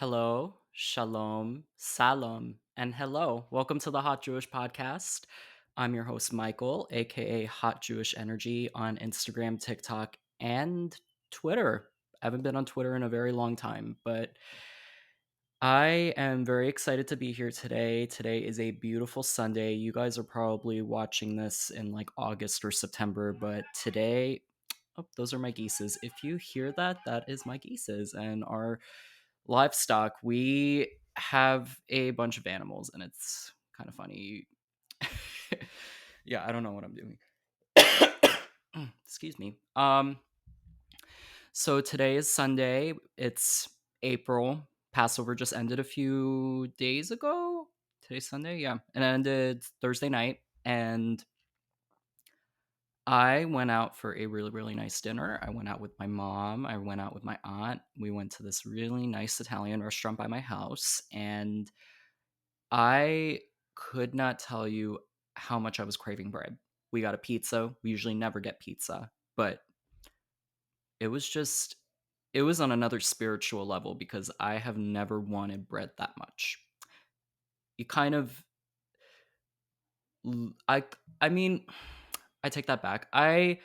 Hello, shalom, salam, and hello. Welcome to the Hot Jewish Podcast. I'm your host, Michael, aka Hot Jewish Energy, on Instagram, TikTok, and Twitter. I haven't been on Twitter in a very long time, but I am very excited to be here today. Today is a beautiful Sunday. You guys are probably watching this in like August or September, but today, oh, those are my geeses. If you hear that, that is my geeses and our livestock. We have a bunch of animals, and it's kind of funny. Yeah, I don't know what I'm doing. Excuse me. So today is Sunday. It's April. Passover just ended a few days ago. Today's Sunday, yeah. And it ended Thursday night. And I went out for a really, really nice dinner. I went out with my mom. I went out with my aunt. We went to this really nice Italian restaurant by my house. And I could not tell you how much I was craving bread. We got a pizza. We usually never get pizza, but it was just it was on another spiritual level because I have never wanted bread that much. You kind of I I mean, I take that back. I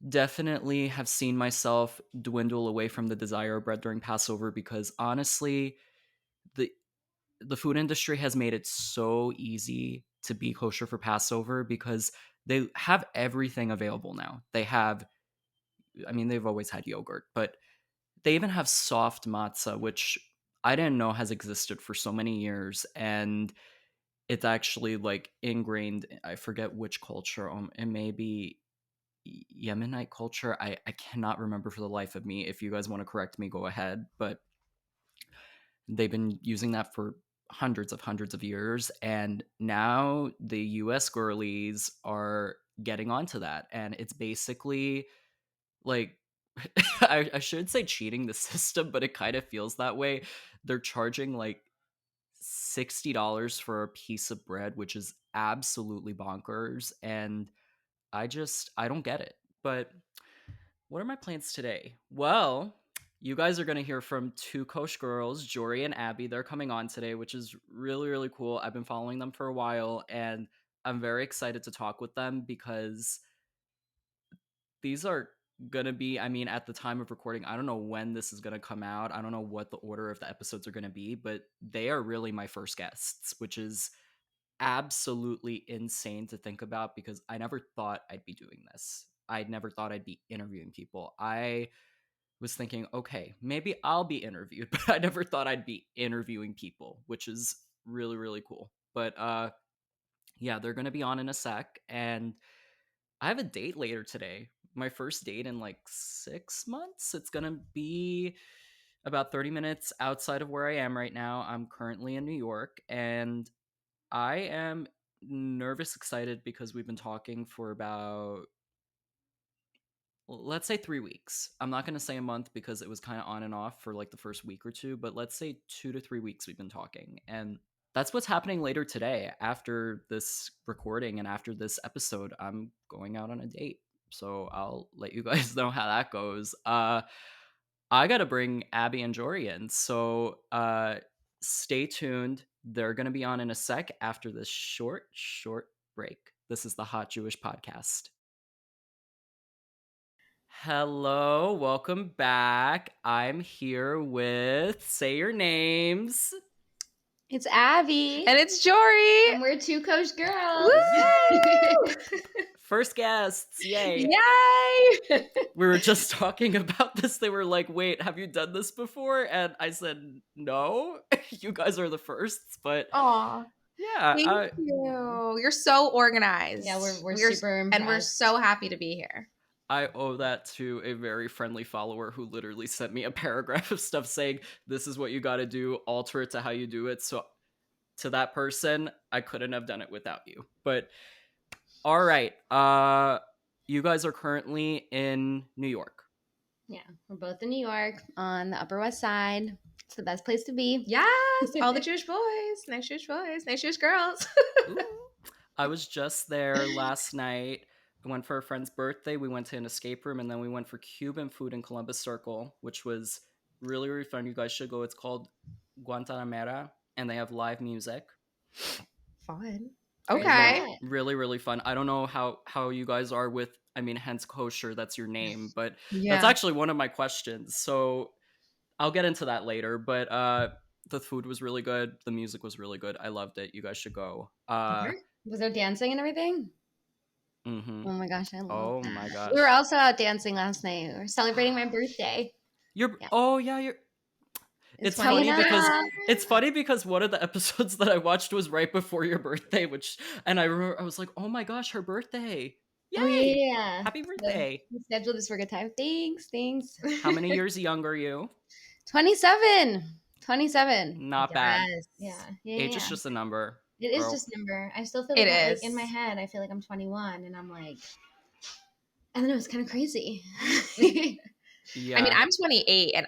definitely have seen myself dwindle away from the desire of bread during Passover because honestly, the the food industry has made it so easy to be kosher for Passover because they have everything available now. They've always had yogurt, but they even have soft matzah, which I didn't know has existed for so many years. And it's actually like ingrained. I forget which culture. It may be Yemenite culture. I cannot remember for the life of me. If you guys want to correct me, go ahead. But they've been using that for hundreds of years, and now the US girlies are getting onto that, and it's basically like I should say cheating the system, but it kind of feels that way. They're charging like $60 for a piece of bread, which is absolutely bonkers, and I don't get it. But what are my plans today? Well, you guys are going to hear from Two Kosh Girls, Jory and Abby. They're coming on today, which is really, really cool. I've been following them for a while, and I'm very excited to talk with them because these are going to be, at the time of recording, I don't know when this is going to come out. I don't know what the order of the episodes are going to be, but they are really my first guests, which is absolutely insane to think about because I never thought I'd be doing this. I never thought I'd be interviewing people. I was thinking, okay, maybe I'll be interviewed, but I never thought I'd be interviewing people, which is really, really cool. But yeah, they're gonna be on in a sec, and I have a date later today. My first date in like 6 months. It's gonna be about 30 minutes outside of where I am right now. I'm currently in New York, and I am nervous excited because we've been talking for about, let's say, 3 weeks. I'm not going to say a month because it was kind of on and off for like the first week or two, but let's say 2 to 3 weeks we've been talking. And that's what's happening later today. After this recording and after this episode, I'm going out on a date. So I'll let you guys know how that goes. I got to bring Abby and Jory in. So stay tuned. They're going to be on in a sec after this short break. This is the Hot Jewish Podcast. Hello, welcome back. I'm here with, say your names. It's Abby. And it's Jory. And we're Two Kosh Girls. Woo! First guests, yay. Yay! We were just talking about this. They were like, wait, have you done this before? And I said, no, you guys are the firsts, but Aw. yeah. Thank you. You're so organized. Yeah, we're super impressed. And we're so happy to be here. I owe that to a very friendly follower who literally sent me a paragraph of stuff saying, this is what you got to do, alter it to how you do it. So to that person, I couldn't have done it without you. But all right. You guys are currently in New York. Yeah, we're both in New York on the Upper West Side. It's the best place to be. Yes, all the Jewish boys, nice Jewish boys, nice Jewish girls. I was just there last night. I went for a friend's birthday. We went to an escape room, and then we went for Cuban food in Columbus Circle, which was really, really fun. You guys should go. It's called Guantanamera, and they have live music. Fun. Where's Okay. that? Really, really fun. I don't know how you guys are with. I mean, hence kosher. That's your name, but that's Yeah. actually one of my questions. So I'll get into that later. But the food was really good. The music was really good. I loved it. You guys should go. Was there dancing and everything? Mm-hmm. Oh my gosh, I love Oh my that. We were gosh. also out dancing last night. We were celebrating my birthday. You're Yeah. oh yeah, you're It's Yeah. it's funny because one of the episodes that I watched was right before your birthday, and I remember I was like, "Oh my gosh, her birthday. Oh Yay. yeah. Happy So birthday." we scheduled this for a good time. Thanks. How many years younger are you? 27. 27. Not bad. Yes. Age is Yeah. just a number, It is girl. just a number. I still feel It like is. in my head, I feel like I'm 21 and I'm like, I don't know, it's kind of crazy. Yeah. I mean, I'm 28 and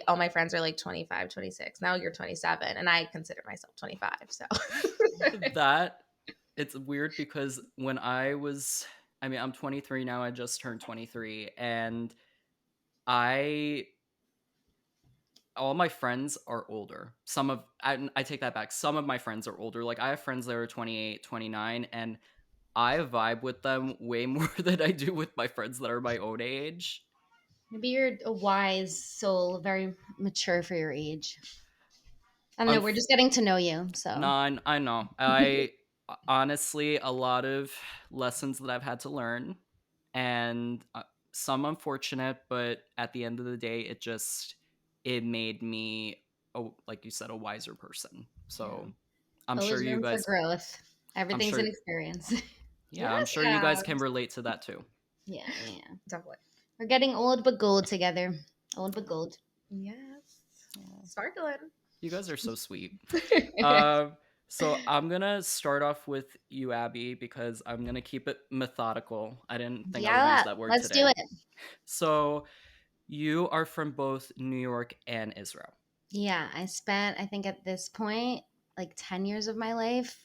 all my friends are like 25, 26. Now you're 27 and I consider myself 25. So that it's weird because when I'm 23 now. I just turned 23, and I all my friends are older. I take that back. Some of my friends are older. Like I have friends that are 28, 29, and I vibe with them way more than I do with my friends that are my own age. Maybe you're a wise soul, very mature for your age. I don't know. We're just getting to know you. So, I know. I honestly, a lot of lessons that I've had to learn, and some unfortunate, but at the end of the day, it made me, like you said, a wiser person. So yeah. I'm sure Always you room for guys, growth. I'm Everything's sure, an experience. yeah, I'm sure you yeah, guys can relate to that too. Yeah. definitely. We're getting old but gold together. Old but gold. Yes. Yeah. Sparkling. You guys are so sweet. So I'm gonna start off with you, Abby, because I'm gonna keep it methodical. I didn't think I would use Yeah, that word let's do today. it. So you are from both New York and Israel. Yeah, I spent, I think at this point, like 10 years of my life.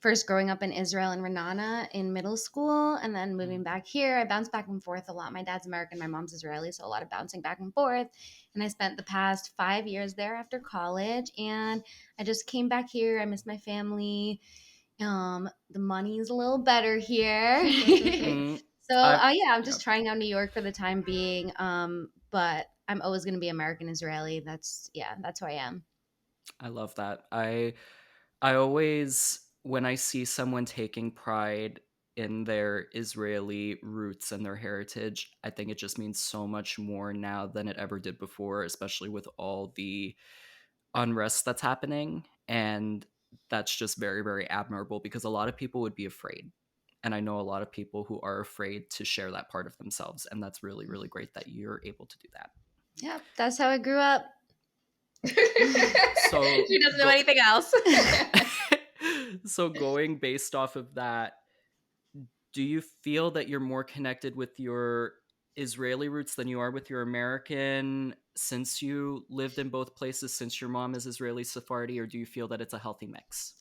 First growing up in Israel and Renana in middle school, and then moving back here. I bounced back and forth a lot. My dad's American, my mom's Israeli, so a lot of bouncing back and forth. And I spent the past 5 years there after college, and I just came back here. I miss my family. The money's a little better here. Mm, So yeah, I'm yeah, just trying out New York for the time being. But I'm always going to be American Israeli. That's who I am. I love that. I always, when I see someone taking pride in their Israeli roots and their heritage, I think it just means so much more now than it ever did before, especially with all the unrest that's happening. And that's just very, very admirable because a lot of people would be afraid. And I know a lot of people who are afraid to share that part of themselves. And that's really, really great that you're able to do that. Yeah, that's how I grew up. So She doesn't know anything else. so going based off of that, do you feel that you're more connected with your Israeli roots than you are with your American since you lived in both places, since your mom is Israeli Sephardi, or do you feel that it's a healthy mix?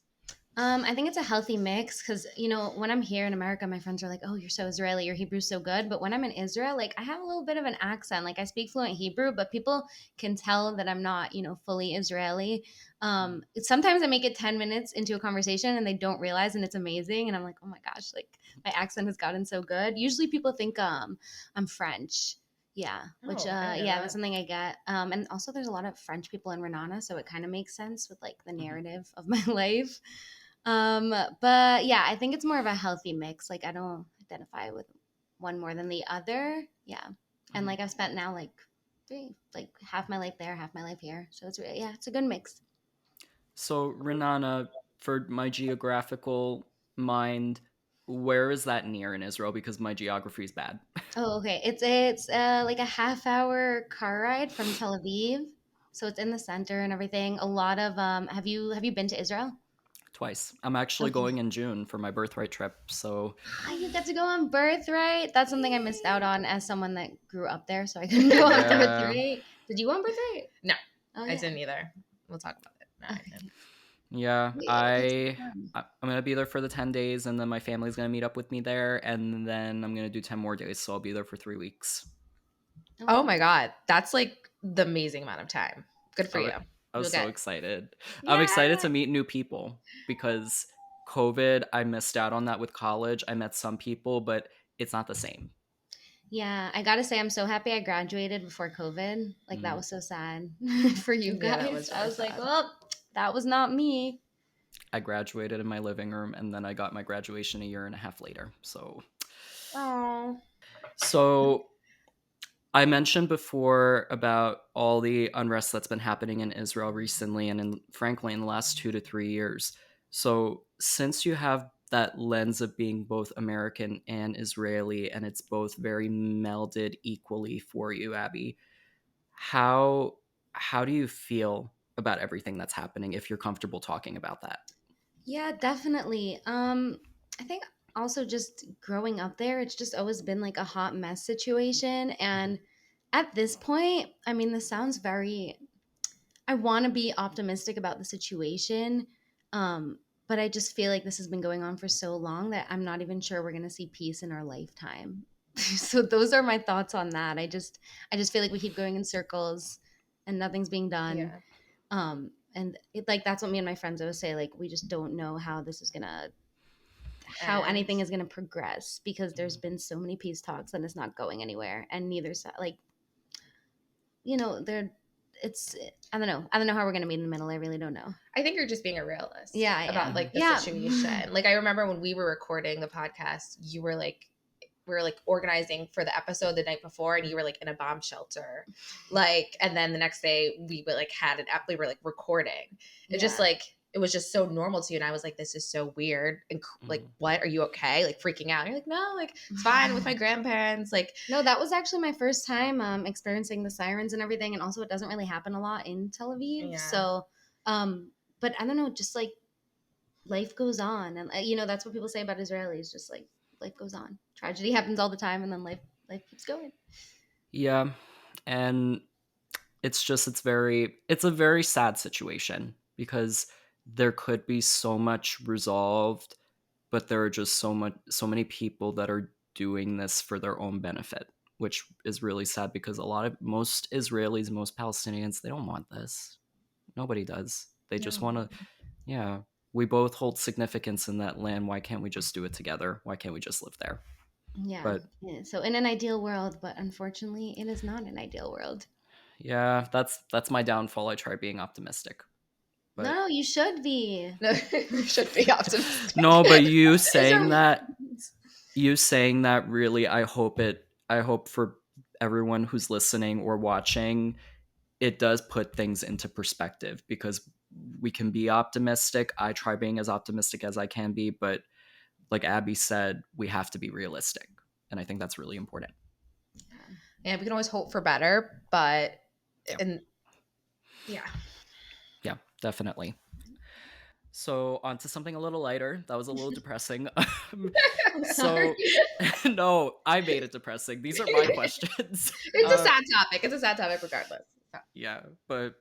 I think it's a healthy mix because, when I'm here in America, my friends are like, oh, you're so Israeli, your Hebrew's so good. But when I'm in Israel, like, I have a little bit of an accent. Like, I speak fluent Hebrew, but people can tell that I'm not, fully Israeli. Sometimes I make it 10 minutes into a conversation and they don't realize, and it's amazing. And I'm like, oh my gosh, like, my accent has gotten so good. Usually people think I'm French. Yeah, which that's something I get. And also there's a lot of French people in Renana, so it kind of makes sense with like the narrative of my life. But yeah, I think it's more of a healthy mix. Like I don't identify with one more than the other. Yeah. And like I've spent now like half my life there, half my life here. So it's really, it's a good mix. So Renana, for my geographical mind, where is that near in Israel? Because my geography is bad. Oh, okay. It's like a half-hour car ride from Tel Aviv. So it's in the center and everything. A lot of have you been to Israel? Twice. I'm actually Okay. going in June for my birthright trip. So You got to go on birthright. That's something I missed out on as someone that grew up there, so I couldn't go on yeah. birthright. Did you want birthright? No, Oh, I didn't either. We'll talk about it. No, I Okay. didn't. Yeah, It's I'm gonna be there for the 10 days, and then my family's gonna meet up with me there, and then I'm gonna do 10 more days, so I'll be there for 3 weeks. Oh my God. That's like the amazing amount of time. Good for I, you. wa- I was You'll so get excited. I'm excited yeah. to meet new people because COVID, I missed out on that with college. I met some people, but it's not the same. Yeah, I gotta say, I'm so happy I graduated before COVID. Like, that Mm. was so sad for you Yeah, that guys. was I really was like, sad. well, that was not me. I graduated in my living room and then I got my graduation a year and a half later. So I mentioned before about all the unrest that's been happening in Israel recently and frankly in the last 2 to 3 years. So since you have that lens of being both American and Israeli and it's both very melded equally for you, Abby, how how do you feel about everything that's happening if you're comfortable talking about that? Yeah, definitely. I think also just growing up there, it's just always been like a hot mess situation. Mhm. And at this point, I mean, this sounds very, I want to be optimistic about the situation. But I just feel like this has been going on for so long that I'm not even sure we're going to see peace in our lifetime. So those are my thoughts on that. I just feel like we keep going in circles and nothing's being done. Yeah. And like that's what me and my friends always say, like we just don't know how And anything is gonna progress because there's been so many peace talks and it's not going anywhere, and neither side, like, they're it's I don't know how we're gonna meet in the middle. I really don't know. I think you're just being a realist Yeah, I about am. like the Yeah. situation. Like I remember when we were recording the podcast, you were like we were like organizing for the episode the night before and you were like in a bomb shelter. Like and then the next day we were like we were like recording. It just Yeah. like it was just so normal to you and I was like this is so weird and like Mhm. what are you okay? Like freaking out. And you're like no, like it's fine with my grandparents like No, that was actually my first time experiencing the sirens and everything, and also it doesn't really happen a lot in Tel Aviv. yeah. So, but I don't know, just like life goes on, and that's what people say about Israelis. Just like life goes on, tragedy happens all the time, and then life keeps going. Yeah. And it's a very sad situation because there could be so much resolved, but there are just so many people that are doing this for their own benefit, which is really sad because most Israelis, most Palestinians, they don't want this. Nobody does. They just want No. to, yeah, we both hold significance in that land. Why can't we just do it together? Why can't we just live there? Yeah. But Yeah. So in an ideal world, but unfortunately, it is not an ideal world. yeah, that's my downfall. I try being optimistic. But No, you should be. No, you should be optimistic. no, but These are you saying that really, I hope for everyone who's listening or watching, it does put things into perspective because we can be optimistic. I try being as optimistic as I can be, but like Abby said, we have to be realistic. And I think that's really important. yeah, we can always hope for better, but Yeah. and yeah. Yeah, definitely. So on to something a little lighter. That was a little depressing. I'm sorry. So no, I made it depressing. These are my questions. It's a sad topic. It's a sad topic regardless. So. Yeah, but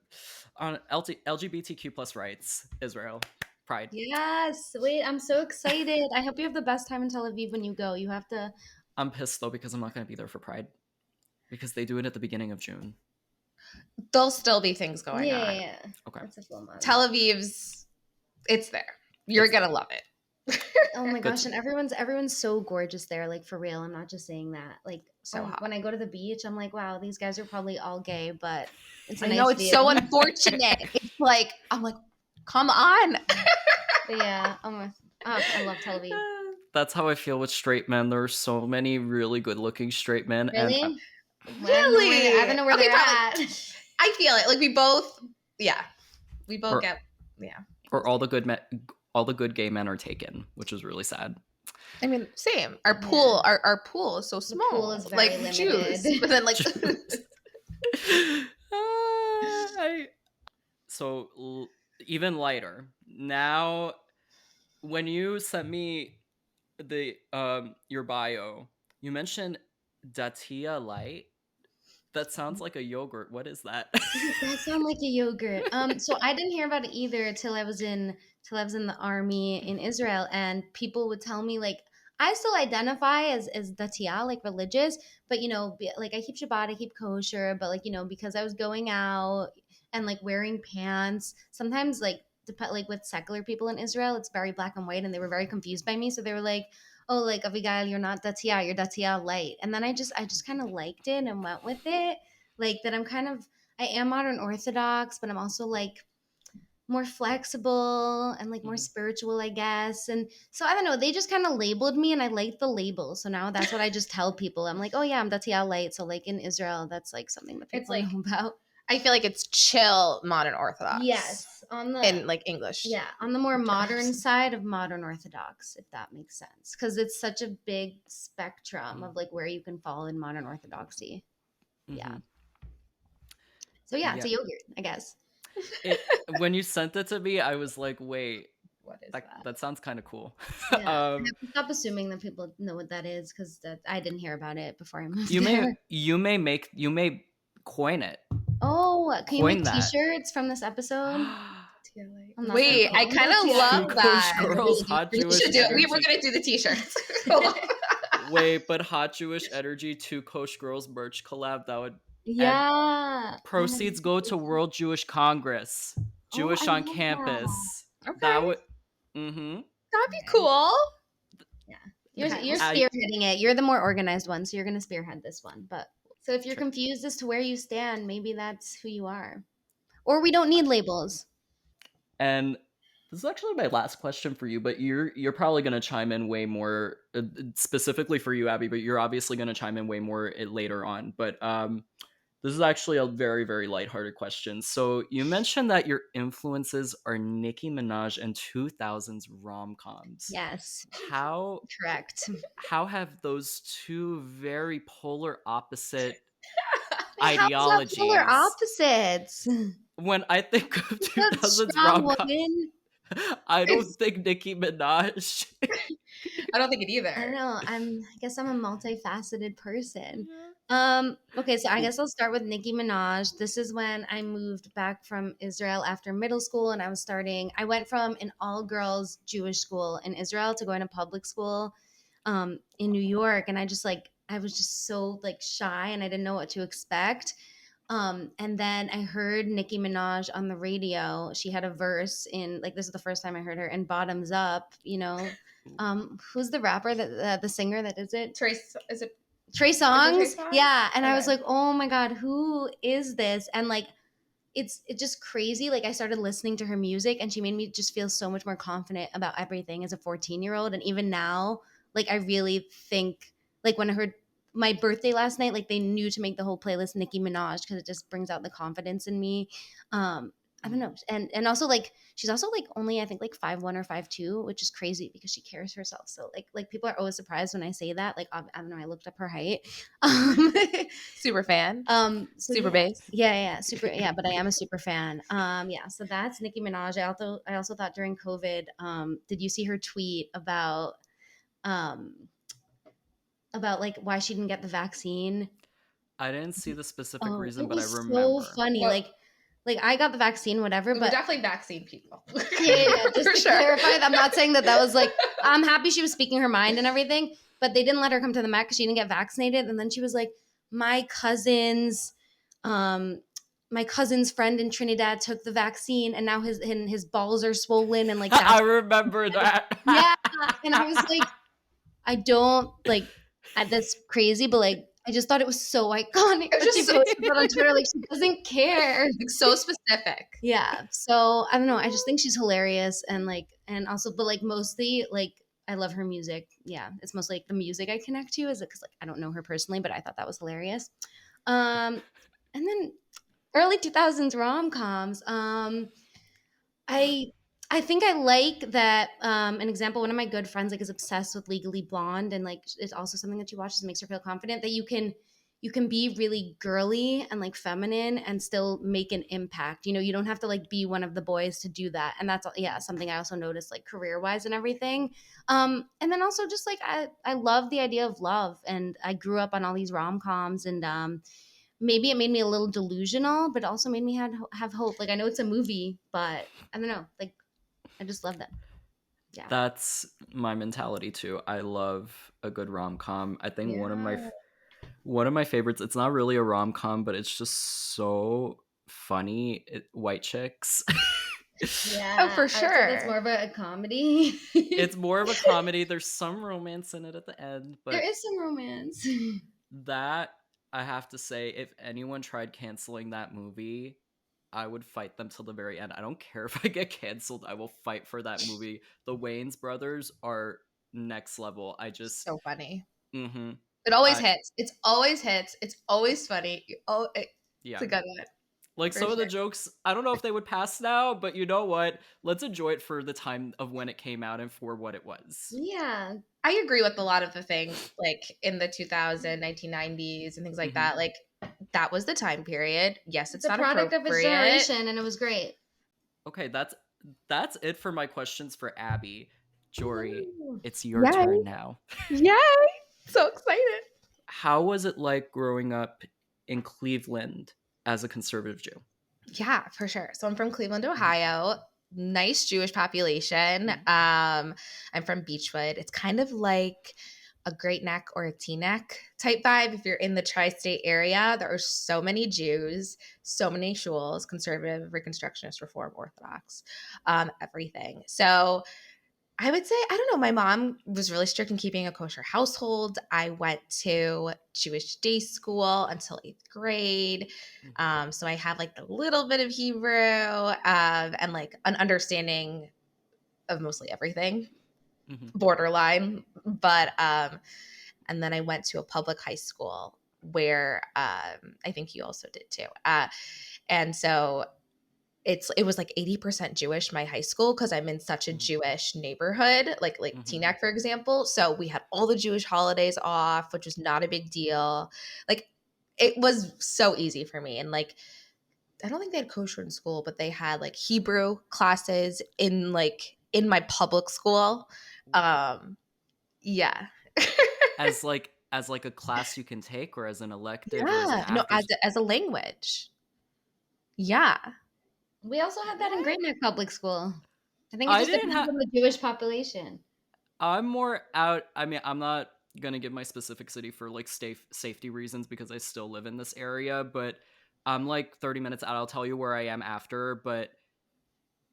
on LGBTQ plus rights, Israel, pride. Yes. Wait, I'm so excited. I hope you have the best time in Tel Aviv when you go. You have to. I'm pissed though because I'm not going to be there for pride because they do it at the beginning of June. There'll still be things going Yeah, on. yeah, yeah. Okay. That's a full month. Tel Aviv's, it's there. You're It's gonna love it. Oh my Good gosh, to and know. everyone's so gorgeous there, like for real. I'm not just saying that. Like So hot. when I go to the beach, I'm like, wow, these guys are probably all gay, but it's a I know nice it's view. so unfortunate. It's like I'm like, come on. But yeah, I love Tel Aviv. That's how I feel with straight men. There are so many really good-looking straight men, and Really? Well, Really? I don't know where Okay, they're probably. at. I feel it. Like we both, yeah, we both or get, yeah. or all the good gay men are taken, which is really sad. I mean, same. Our Yeah. pool, our pool is so small. pool is like very choose, limited. but then like I so even lighter now when you sent me the your bio, you mentioned Datiya-Light. That sounds like a yogurt. What is that? It does sound like a yogurt. So I didn't hear about it either till I was in the army in Israel, and people would tell me like I still identify as Datiya, like religious, but like I keep Shabbat, I keep kosher, but like because I was going out and like wearing pants, sometimes like with secular people in Israel, it's very black and white, and they were very confused by me, so they were like, "Oh, like Abigail, you're not Datiya, you're Datiya-Light," and then I just kind of liked it and went with it, like that I am modern Orthodox, but I'm also like more flexible and like more Mhm. spiritual, I guess. And so I don't know, they just kind of labeled me and I like the label. So now that's what I just tell people. I'm like, oh yeah, I'm Datiya-Light. So like in Israel, that's like something that It's people like know about. I feel like it's chill modern Orthodox. Yes, on the In like English. yeah, on the more modern terms. side of modern Orthodox, if that makes sense. Because it's such a big spectrum of like where you can fall in modern Orthodoxy. Yeah. Mhm. So yeah, it's Yeah. a yogurt, I guess. When you sent it to me, I was like, wait, What is that that? that sounds kind of cool. Yeah, I um, have to stop assuming that people know what that is because I didn't hear about it before I moved you may there. you may coin it, Oh, can you make coin that. T-shirts from this episode? I'm not gonna Wait, I call. kind of Two love Kosh that. Girls, hot We Jewish should do it. We were energy. gonna do the t-shirts. Hold on. Wait, but hot Jewish energy, Two Kosh Girls merch collab. That would and Yeah. Oh my proceeds go to God. World Jewish Congress, Oh, I Jewish on love that. campus. That Okay, would. Mm-hmm. that'd be Okay. cool. Yeah. Okay. You're I spearheading it. You're the more organized one, so you're gonna spearhead this one. But so if you're sure. confused as to where you stand, maybe that's who you are. Or we don't need labels. And this is actually my last question for you, but you're probably going to chime in way more specifically for you, Abby. But you're obviously going to chime in way more later on. But this is actually a very very lighthearted question. So you mentioned that your influences are Nicki Minaj and 2000s rom coms. Yes. How Correct. how have those two very polar opposite How is that polar ideologies? opposites? When I think of That 2000s strong rom coms, woman. I don't It's, think Nicki Minaj. I don't think it I don't either. know. I guess I'm a multifaceted person. Yeah. Okay, so I guess I'll start with Nicki Minaj. This is when I moved back from Israel after middle school and I went from an all girls Jewish school in Israel to going to public school in New York. And I was just so like shy and I didn't know what to expect. And then I heard Nicki Minaj on the radio. She had a verse in like this is the first time I heard her in Bottoms Up. Who's the rapper the singer that is it? Trace, is it? Trey Is it Trey Songz. Songz? Yeah, and I was Okay. like, oh my god, who is this? And like it's just crazy. Like I started listening to her music and she made me just feel so much more confident about everything as a 14-year-old. And even now, like I really think like when I heard my birthday last night, like they knew to make the whole playlist Nicki Minaj because it just brings out the confidence in me. I don't know. And also like she's also like only I think like 5'1" or 5'2", which is crazy because she carries herself. So like people are always surprised when I say that. Like I don't know, I looked up her height. Um, Super fan. so Super yeah, bass. yeah, super, yeah. But I am a super fan. Yeah. So that's Nicki Minaj. I also thought during COVID, did you see her tweet um, about like why she didn't get the vaccine? I didn't see the specific Oh, reason, it but I was so remember. funny. Well, Like I got the vaccine, whatever. we were But definitely vaccine people. yeah. Just For to sure. clarify, I'm not saying that was like. I'm happy she was speaking her mind and everything, but they didn't let her come to the Met because she didn't get vaccinated. And then she was like, my cousin's, um, my cousin's friend in Trinidad took the vaccine, and now his balls are swollen, and like I that's remember that. yeah. And I was like, I don't like that's crazy, but like I just thought it was so iconic It was that she just posted that on Twitter. Like she doesn't care. like so specific. Yeah. So I don't know. I just think she's hilarious and also, but like mostly like I love her music. Yeah. It's mostly like the music I connect to is it because like I don't know her personally, but I thought that was hilarious. Um, and then early 2000s rom coms. I I think I like that. An example, one of my good friends like is obsessed with Legally Blonde, and like it's also something that she watches and makes her feel confident that you can be really girly and like feminine and still make an impact. You don't have to like be one of the boys to do that, and that's yeah something I also noticed like career wise and everything. And then also just like I love the idea of love, and I grew up on all these rom coms and maybe it made me a little delusional, but also made me have hope. Like I know it's a movie, but I don't know. Like I just love them. Yeah. That's my mentality too. I love a good rom-com. I think Yeah. one of my favorites, it's not really a rom-com, but it's just so funny. White Chicks. Oh, Yeah, for I would say that's sure. more of a comedy. It's more of a comedy. There's some romance in it at the end, There but is some romance. that I have to say, if anyone tried canceling that movie, I would fight them till the very end. I don't care if I get canceled. I will fight for that movie. The Wayans brothers are next level. I just, So funny. mm-hmm. It always I hits. It's always hits. It's always funny. It's Yeah. a good one Like for some of the sure. jokes, I don't know if they would pass now, but you know what? Let's enjoy it for the time of when it came out and for what it was. Yeah. I agree with a lot of the things like in the 1990s and things like Mm-hmm. that. Like that was the time period. Yes, It's it's a not product of its appropriate. generation, and it was great. Okay, that's it for my questions for Abby. Jory, Woo. it's your Yay. turn now. Yay. So excited. How was it like growing up in Cleveland as a conservative Jew? Yeah, for sure. So I'm from Cleveland, Mhm. Ohio. Nice Jewish population. Mhm. I'm from Beechwood. It's kind of like a Great Neck or a Teaneck type vibe. If you're in the tri-state area, there are so many Jews, so many shuls, conservative, Reconstructionist, Reform, Orthodox, everything. So I would say, I don't know, my mom was really strict in keeping a kosher household. I went to Jewish day school until 8th grade. Mhm. So I have like a little bit of Hebrew and like an understanding of mostly everything, Mhm. borderline. But, and then I went to a public high school where I think you also did too. And so it was like 80% Jewish, my high school, because I'm in such a Mhm. Jewish neighborhood, like Mhm. Teaneck, for example. So we had all the Jewish holidays off, which was not a big deal. Like it was so easy for me. And like I don't think they had kosher in school, but they had like Hebrew classes in my public school. Um yeah. As like a class you can take, or as an elective, or as an Yeah. No, after. as a language. Yeah. We also had that in Great Neck Public School. I think it I just didn't depends have. on the Jewish population. I'm more out. I mean, I'm not gonna give my specific city for like safety reasons because I still live in this area, but I'm like 30 minutes out. I'll tell you where I am after, but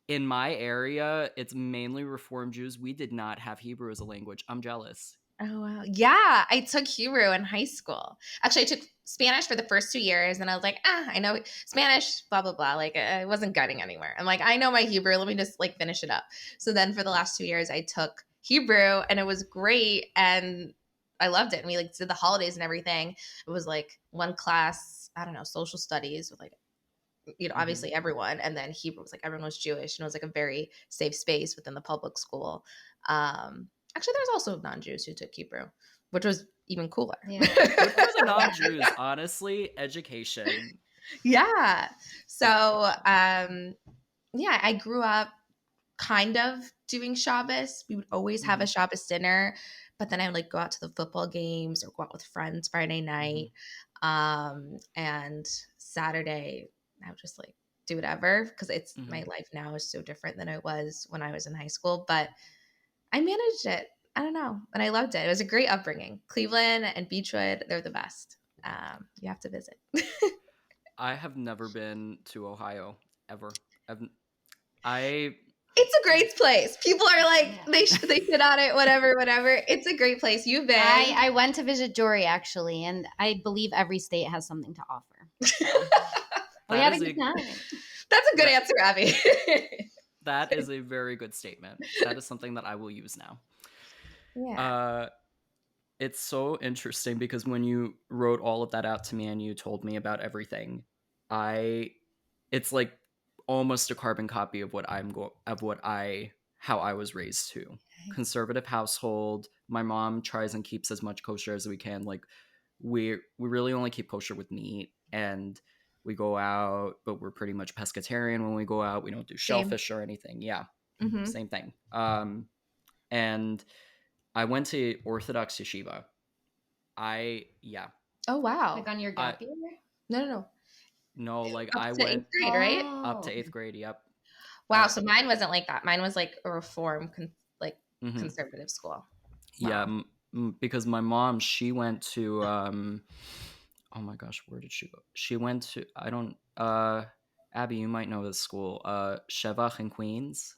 in my area, it's mainly Reform Jews. We did not have Hebrew as a language. I'm jealous. Oh wow. Yeah, I took Hebrew in high school. Actually, I took Spanish for the first 2 years and I was like, I know Spanish, blah blah blah. Like I wasn't getting anywhere. I'm like, I know my Hebrew, let me just like finish it up. So then for the last 2 years I took Hebrew and it was great and I loved it. And we like did the holidays and everything. It was like one class, I don't know, social studies with like Hmm. obviously everyone, and then Hebrew was like everyone was Jewish, and it was like a very safe space within the public school. Actually, there's also non-Jews who took Hebrew, which was even cooler. Yeah. Good for the non-Jews, honestly. Education. Yeah. So, yeah, I grew up kind of doing Shabbos. We would always have Hmm. a Shabbos dinner, but then I would like go out to the football games or go out with friends Friday Hmm. night. And Saturday, I would just like do whatever because it's Hmm. my life now is so different than it was when I was in high school. But I managed it. I don't know. And I loved it. It was a great upbringing. Cleveland and Beechwood, they're the best. You have to visit. I have never been to Ohio ever. I've, I It's a great place. People are like Yeah. they shit on it, whatever, whatever. It's a great place. You've been. I went to visit Jory actually, and I believe every state has something to offer. So we that had a is good a time. That's a good that answer, Abby. that is a very good statement. That is something that I will use now. Yeah. Uh, it's so interesting because when you wrote all of that out to me and you told me about everything, I it's like almost a carbon copy of what of what I how I was raised to. Conservative household. My mom tries and keeps as much kosher as we can. Like we really only keep kosher with meat, and we go out, but we're pretty much pescatarian when we go out. We don't do Same. shellfish or anything. Yeah, Hmm. same thing. And I went to Orthodox yeshiva. Yeah. Oh wow. Like on your I gap year? No, no, no. No, like Up I to went eighth grade, right? up Oh. to eighth grade. Yep. Wow. Uh, So mine wasn't like that. Mine was like a reform, Mhm. conservative school. Yeah, Wow. because my mom, she went to oh my gosh, where did she go? She went to, I don't Abby, you might know this school, Shevach in Queens.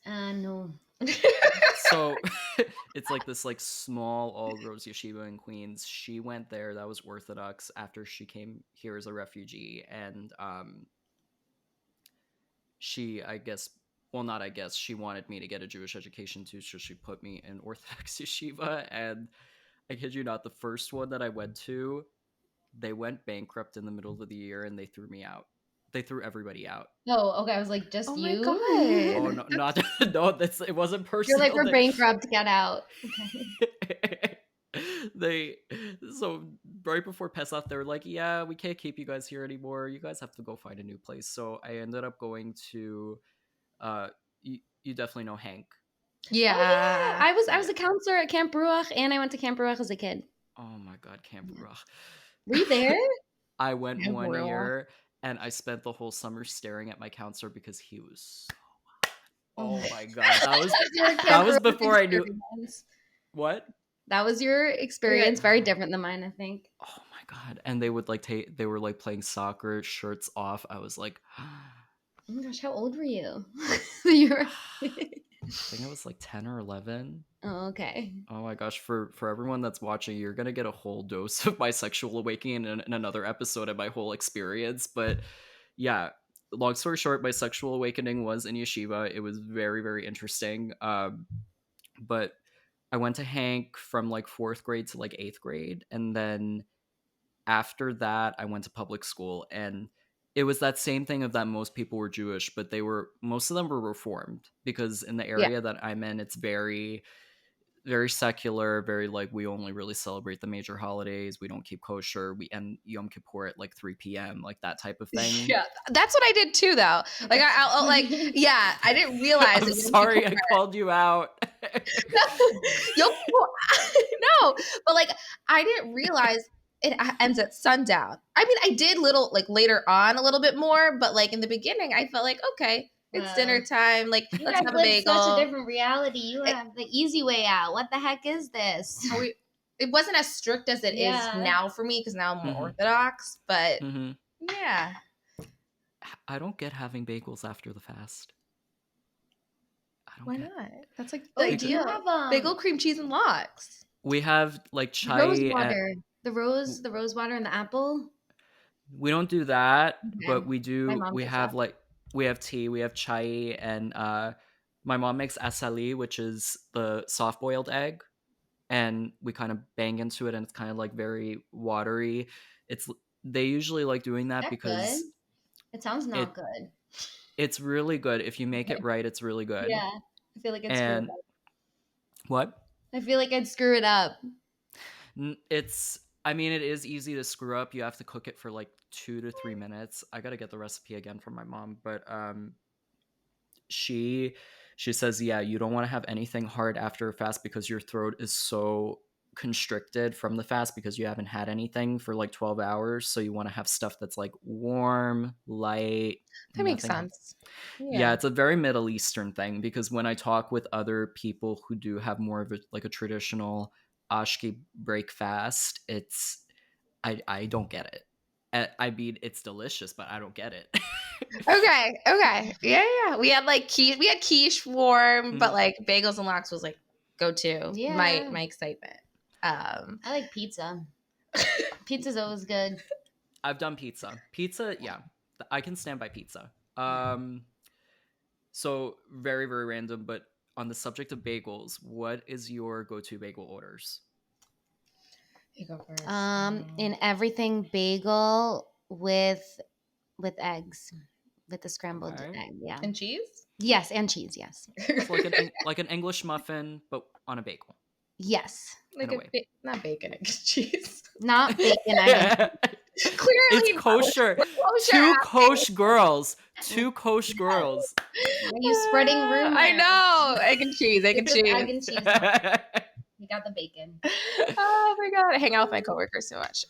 No. So it's like this like small all girls yeshiva in Queens. She went there. That was Orthodox after she came here as a refugee, and she, I guess, well, not I guess, she wanted me to get a Jewish education too, so she put me in Orthodox yeshiva. And I kid you not, the first one that I went to, they went bankrupt in the middle of the year, and they threw me out. They threw everybody out. Oh, okay. I was like, just Oh my you? Oh God. no, not no. That's, it wasn't You're like, personal. we're bankrupt. Get out. Okay. They, so right before Pesach, they were like, "Yeah, we can't keep you guys here anymore. You guys have to go find a new place." So I ended up going to, you definitely know Hank. Oh yeah, Yeah. I was Yeah. a counselor at Camp Ruach, and I went to Camp Ruach as a kid. Oh my God, Camp Yeah. Ruach. Were you there? I went Camp one Royal. year, and I spent the whole summer staring at my counselor because he was so. Oh Oh. my God, that was That was your Camp Ruach before I knew experience. what. That was your experience. Very different than mine, I think. Oh my God. And they would like they were like playing soccer, shirts off. I was like, Oh my gosh, how old were you? You were. I think I was like 10 or 11. Oh, okay. Oh my gosh, for everyone that's watching, you're gonna get a whole dose of my sexual awakening in another episode of my whole experience. But yeah, long story short, my sexual awakening was in yeshiva. It was very, very interesting. But I went to Hank from like fourth grade to like eighth grade, and then after that I went to public school, and it was that same thing of that most people were Jewish, but most of them were reformed, because in the Yeah. area that I'm in, it's very, very secular, very like, we only really celebrate the major holidays, we don't keep kosher, we end Yom Kippur at like 3 p.m., like that type of thing. Yeah, that's what I did too, though. Like I'll like, yeah, I didn't realize. I'm sorry I called you out. You'll no, but like I didn't realize it ends at sundown. I mean, I did little like later on a little bit more, but like in the beginning, I felt like okay, it's Wow. dinner time. Like You let's guys have a live bagel. such a different reality. You have the easy way out. What the heck is this? It wasn't as strict as it is Yeah. now for me because now I'm more Mhm. Orthodox. But Mhm. yeah, I don't get having bagels after the fast. I don't why get. not? That's like the Oh, do idea. you have Bagel, cream cheese, and lox. We have like the rose chai. water? The rose water and the apple? We don't do that, but Okay. we My do. mom We does have that. like, we have tea, we have chai, and my mom makes asali, which is the soft boiled egg, and we kind of bang into it, and it's kind of like very watery. It's They usually like doing Is that that good? because It sounds not it good. it's really good if you make it Okay. right. It's really good. Yeah. I feel like I'd screw it And up. what? I feel like I'd screw it up. It's, I mean, it is easy to screw up. You have to cook it for like 2 to 3 minutes. I gotta get the recipe again from my mom, but she she says, yeah, you don't want to have anything hard after a fast because your throat is so constricted from the fast because you haven't had anything for like 12 hours. So you want to have stuff that's like warm, light, That makes nothing. sense. Yeah, it's a very Middle Eastern thing, because when I talk with other people who do have more of a like a traditional ashki break fast, it's, I don't get it. I mean, it's delicious, but I don't get it. Okay. Okay. Yeah. We had like quiche. We had quiche warm, but Mhm. like bagels and lox was like go to Yeah. my excitement. I like pizza. Pizza's always good. I've done pizza. Pizza, yeah, I can stand by pizza. So very, very random, but on the subject of bagels, what is your go-to bagel orders? You go first. In everything bagel with eggs, with the scrambled Okay. egg. Yeah. And cheese. Yes, and cheese. Yes. So like an English muffin, but on a bagel. Yes. Like in a way. not bacon and cheese. Not bacon, egg, and Clearly, It's not. kosher. We're kosher Two after. Kosh girls. Two Kosh girls. Why are you spreading rumors? I know. Egg and cheese. Egg and It's just cheese. egg and cheese. You got the bacon. Oh my god, I hang out with my coworkers so much.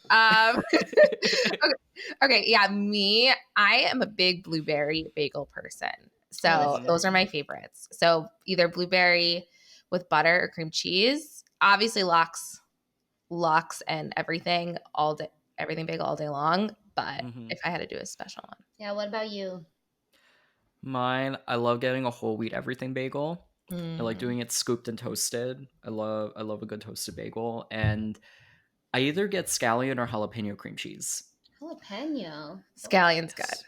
Okay, yeah, me. I am a big blueberry bagel person. So Mhm. those are my favorites. So either blueberry with butter or cream cheese. Obviously lox and everything all day, everything bagel all day long. But Mhm. if I had to do a special one, Yeah, what about you? Mine, I love getting a whole wheat everything bagel. I like mm. doing it scooped and toasted. I love a good toasted bagel, and I either get scallion or jalapeno cream cheese. Jalapeno. Scallion's good.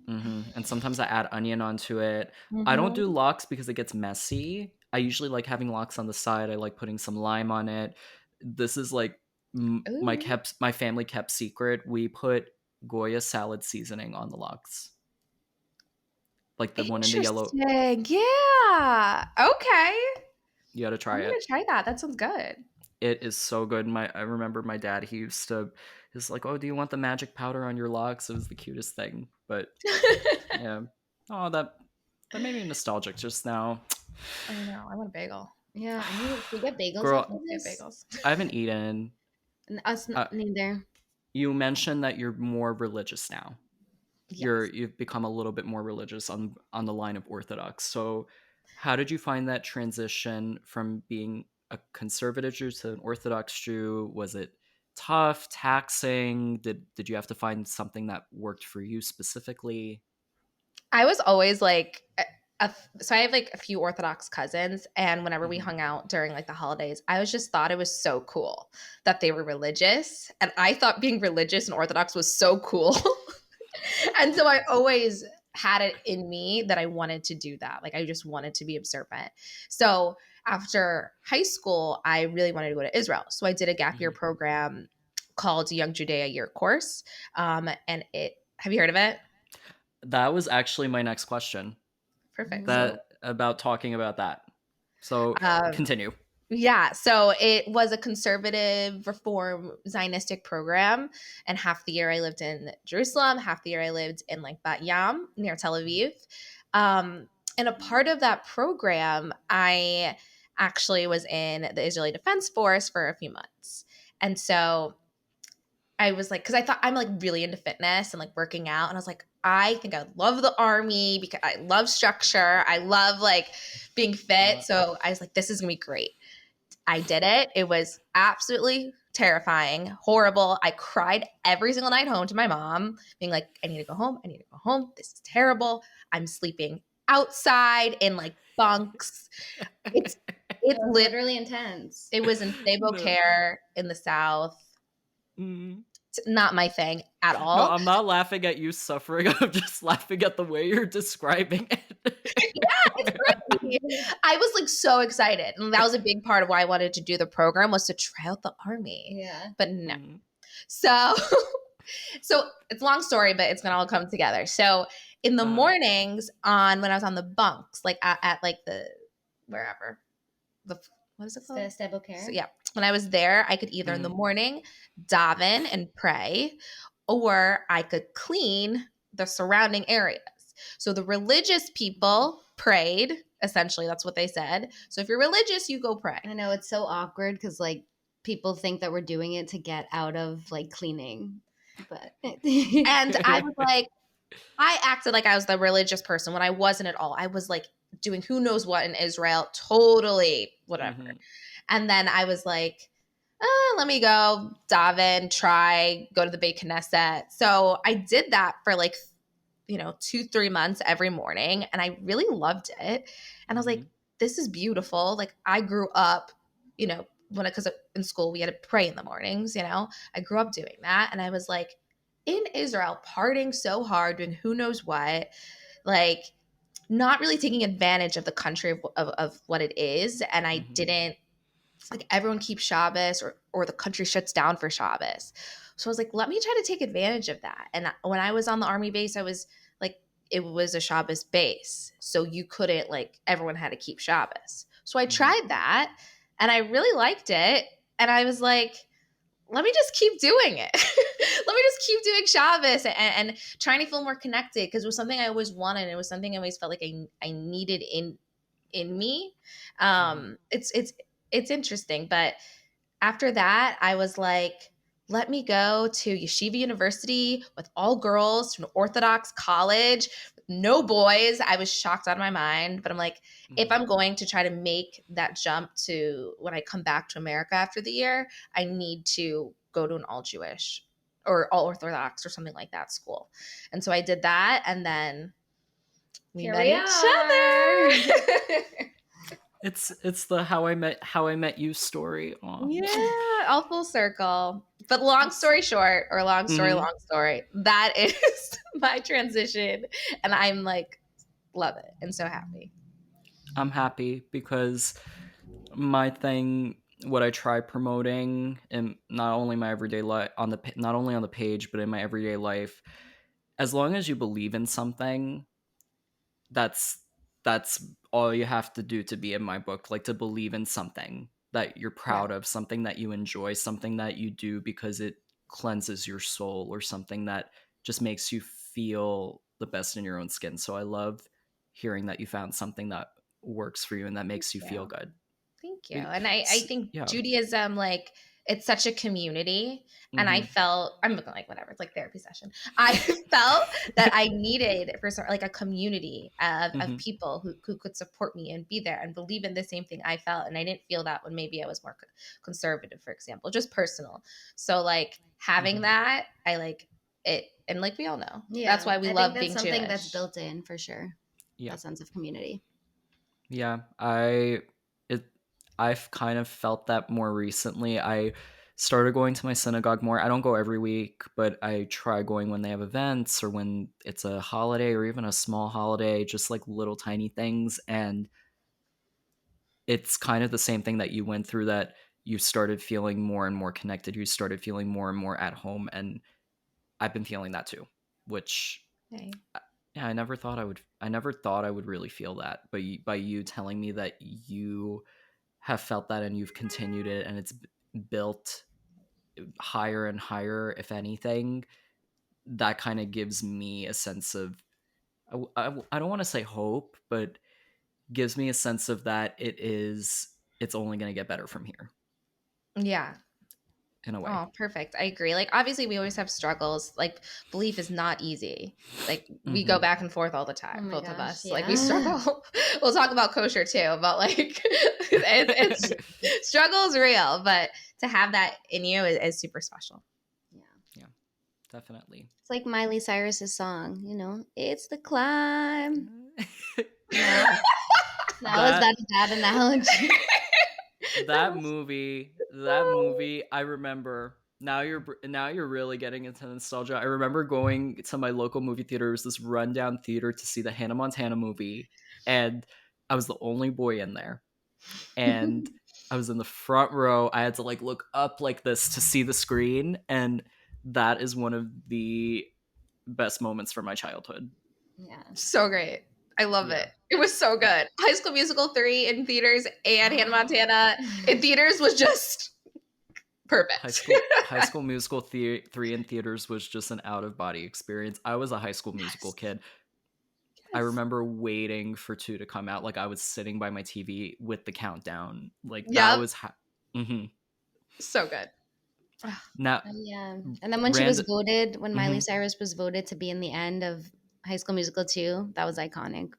Yes. And sometimes I add onion onto it. I don't Mm-hmm. do lox because it gets messy. I usually like having lox on the side. I like putting some lime on it. This is like Ooh, my family kept secret. We put Goya salad seasoning on the lox, like the one in the yellow. interesting. Yeah. Okay. You got to I'm try gonna it. try that. That sounds good. It is so good. I remember my dad. He's like, "Oh, do you want the magic powder on your lox?" It was the cutest thing. But yeah, oh that made me nostalgic just now. I know. I want a bagel. Yeah, I need to get bagels Girl, after Get this. bagels. I haven't eaten. And us Uh, neither. you mentioned that you're more religious now. Yes. You've become a little bit more religious on the line of Orthodox. So, how did you find that transition from being a conservative Jew to an Orthodox Jew? Was it tough, taxing? Did you have to find something that worked for you specifically? I was always like, so I have like a few Orthodox cousins, and whenever we Hmm. hung out during like the holidays, I was just thought it was so cool that they were religious, and I thought being religious and Orthodox was so cool, and so I always had it in me that I wanted to do that. Like I just wanted to be observant. So after high school, I really wanted to go to Israel, so I did a gap year Hmm. program called Young Judea Year Course, and it. Have you heard of it? That was actually my next question. Perfect. Mhm. So That about talking about that. So Um, continue. yeah, so it was a conservative reform Zionistic program, and half the year I lived in Jerusalem, half the year I lived in like Bat Yam near Tel Aviv. Um, and a part of that program, I actually was in the Israeli Defense Force for a few months, and so I was like, because I thought I'm like really into fitness and like working out. And I was like, I think I would love the army because I love structure. I love like being fit. So I was like, this is gonna be great. I did it. It was absolutely terrifying, horrible. I cried every single night home to my mom, being like, I need to go home. I need to go home. This is terrible. I'm sleeping outside in like bunks. It's It it's was lit. literally intense. It was in Sabo No. Care in the south. Mm. It's not my thing at No, all. I'm not laughing at you suffering. I'm just laughing at the way you're describing It's it. crazy. I was like so excited. And that was a big part of why I wanted to do the program was to try out the army. Yeah. But no. Mhm. So so it's a long story, but it's gonna all come together. So in the Uh, mornings on when I was on the bunks, like at like the wherever the what is it called? Stable So care. yeah, when I was there, I could either in the mhm, morning daven and pray, or I could clean the surrounding areas. So the religious people prayed. Essentially, that's what they said. So if you're religious, you go pray. I know it's so awkward because like people think that we're doing it to get out of like cleaning, but And I was like, I acted like I was the religious person when I wasn't at all. I was like doing who knows what in Israel, totally whatever. mhm, And then I was like, let me go daven, try, go to the Beit Knesset. So I did that for like, 2-3 months every morning. And I really loved it. And I was like, mhm, this is beautiful. Like I grew up, because in school we had to pray in the mornings, I grew up doing that. And I was like, in Israel, partying so hard, doing who knows what, like not really taking advantage of the country of what it is. And I mhm, didn't like everyone keeps Shabbos or the country shuts down for Shabbos. So I was like, let me try to take advantage of that. And when I was on the army base, I was like, it was a Shabbos base. So you couldn't like everyone had to keep Shabbos. So I mhm, tried that and I really liked it. And I was like, let me just keep doing it. Let me just keep doing Shabbos and trying to feel more connected because it was something I always wanted. It was something I always felt like I needed in me. mhm, It's interesting, but after that, I was like, let me go to Yeshiva University with all girls to an Orthodox college, no boys. I was shocked out of my mind. But I'm like, if I'm going to try to make that jump to when I come back to America after the year, I need to go to an all Jewish or all Orthodox or something like that school. And so I did that. And then we Here met we each are. other. It's the how I met you story. Aw. Yeah, all full circle. But long story short, or Mhm. long story, that is my transition. And I'm like, love it and so happy. I'm happy because my thing, what I try promoting in not only my everyday life not only on the page but in my everyday life, as long as you believe in something, that's that's all you have to do to be in my book, like to believe in something that you're Yeah. proud of, something that you enjoy, something that you do because it cleanses your soul, or something that just makes you feel the best in your own skin. So I love hearing that you found something that works for you and that makes you feel Yeah. good. Thank you. Be- And I s- think yeah. Judaism, like, it's such a community. And I Hmm. felt, I'm looking like, whatever, it's like therapy session. I felt that I needed for like a community of Hmm. people who could support me and be there and believe in the same thing I felt. And I didn't feel that when maybe I was more conservative, for example, just personal. So, like, having Hmm. that, I like it. And like we all know, Yeah, that's why we I think love that's being something that's Jewish. built in for sure. Yeah. That sense of community. Yeah, it I've kind of felt that more recently. I started going to my synagogue more. I don't go every week, but I try going when they have events or when it's a holiday or even a small holiday, just like little tiny things. And it's kind of the same thing that you went through, that you started feeling more and more connected. You started feeling more and more at home. And I've been feeling that too, which Okay. yeah, I never thought I would really feel that. But by you telling me that you have felt that and you've continued it, and it's built higher and higher, if anything, that kind of gives me a sense of, I don't want to say hope, but gives me a sense of that it's only going to get better from here, Yeah. in a way. Oh, perfect. I agree. Like, obviously, we always have struggles. Like, belief is not easy. Like, we go Hmm. back and forth all the Oh time, my both of gosh, us. Like, we yeah. struggle. We'll talk about kosher too, but like, it's struggle is real. But to have that in you is super special. Yeah. Yeah, definitely. It's like Miley Cyrus's song, it's the climb. No, that was that that a bad analogy. that movie, I remember. Now you're really getting into nostalgia. I remember going to my local movie theater. It was this rundown theater to see the Hannah Montana movie, and I was the only boy in there. And I was in the front row. I had to like look up like this to see the screen, and that is one of the best moments from my childhood. Yeah. So great. I love Yeah. it. It was so Uh, good. High School Musical 3 in theaters and Hannah Montana in theaters was just High perfect. School High School Musical 3 in theaters was just an out of body experience. I was a High School Musical Yes. kid. I Yes. remember waiting for 2 to come out. Like, I was sitting by my TV with the countdown. Like, that Yep. was hmm So good. now Oh, yeah. And then when she was rand voted, when Miley hmm Cyrus was voted to be in the end of High School Musical 2, that was iconic.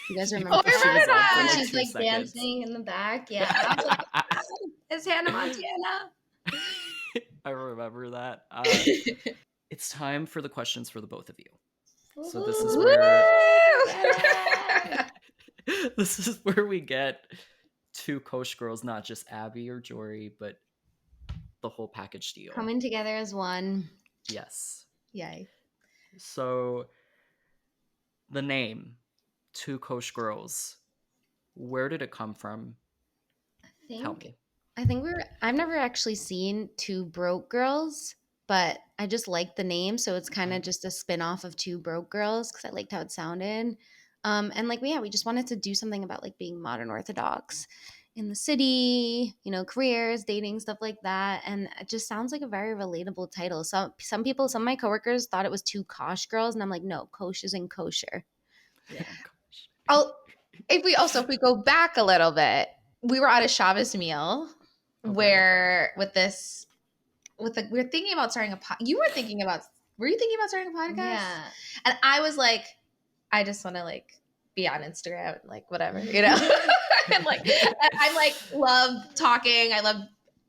You guys Oh, remember I she that? was remember on for When that. like she's two like seconds dancing in the back. Yeah. I was like, it's Hannah Montana. I remember that. It's time for the questions for the both of you. So this is Woohoo. where Woo! Yeah. this is where we get two Kosh girls, not just Abby or Jory, but the whole package deal. Coming together as one. Yes. Yay. So the name Two Kosh Girls, where did it come from? I Tell think me. I've never actually seen Two Broke Girls, but I just like the name, so it's kind of just a spin-off of Two Broke Girls because I liked how it sounded. And like we just wanted to do something about like being modern Orthodox in the city, careers, dating, stuff like that. And it just sounds like a very relatable title. So some of my coworkers thought it was Two Kosh Girls, and I'm like, no, Kosh isn't kosher. Yeah. Oh, if we go back a little bit, we were at a Shabbos meal Okay. where with this we're thinking about starting you were you thinking about starting a podcast? Yeah. And I was like, I just want to like be on Instagram and like whatever, and like I'm like love talking. I love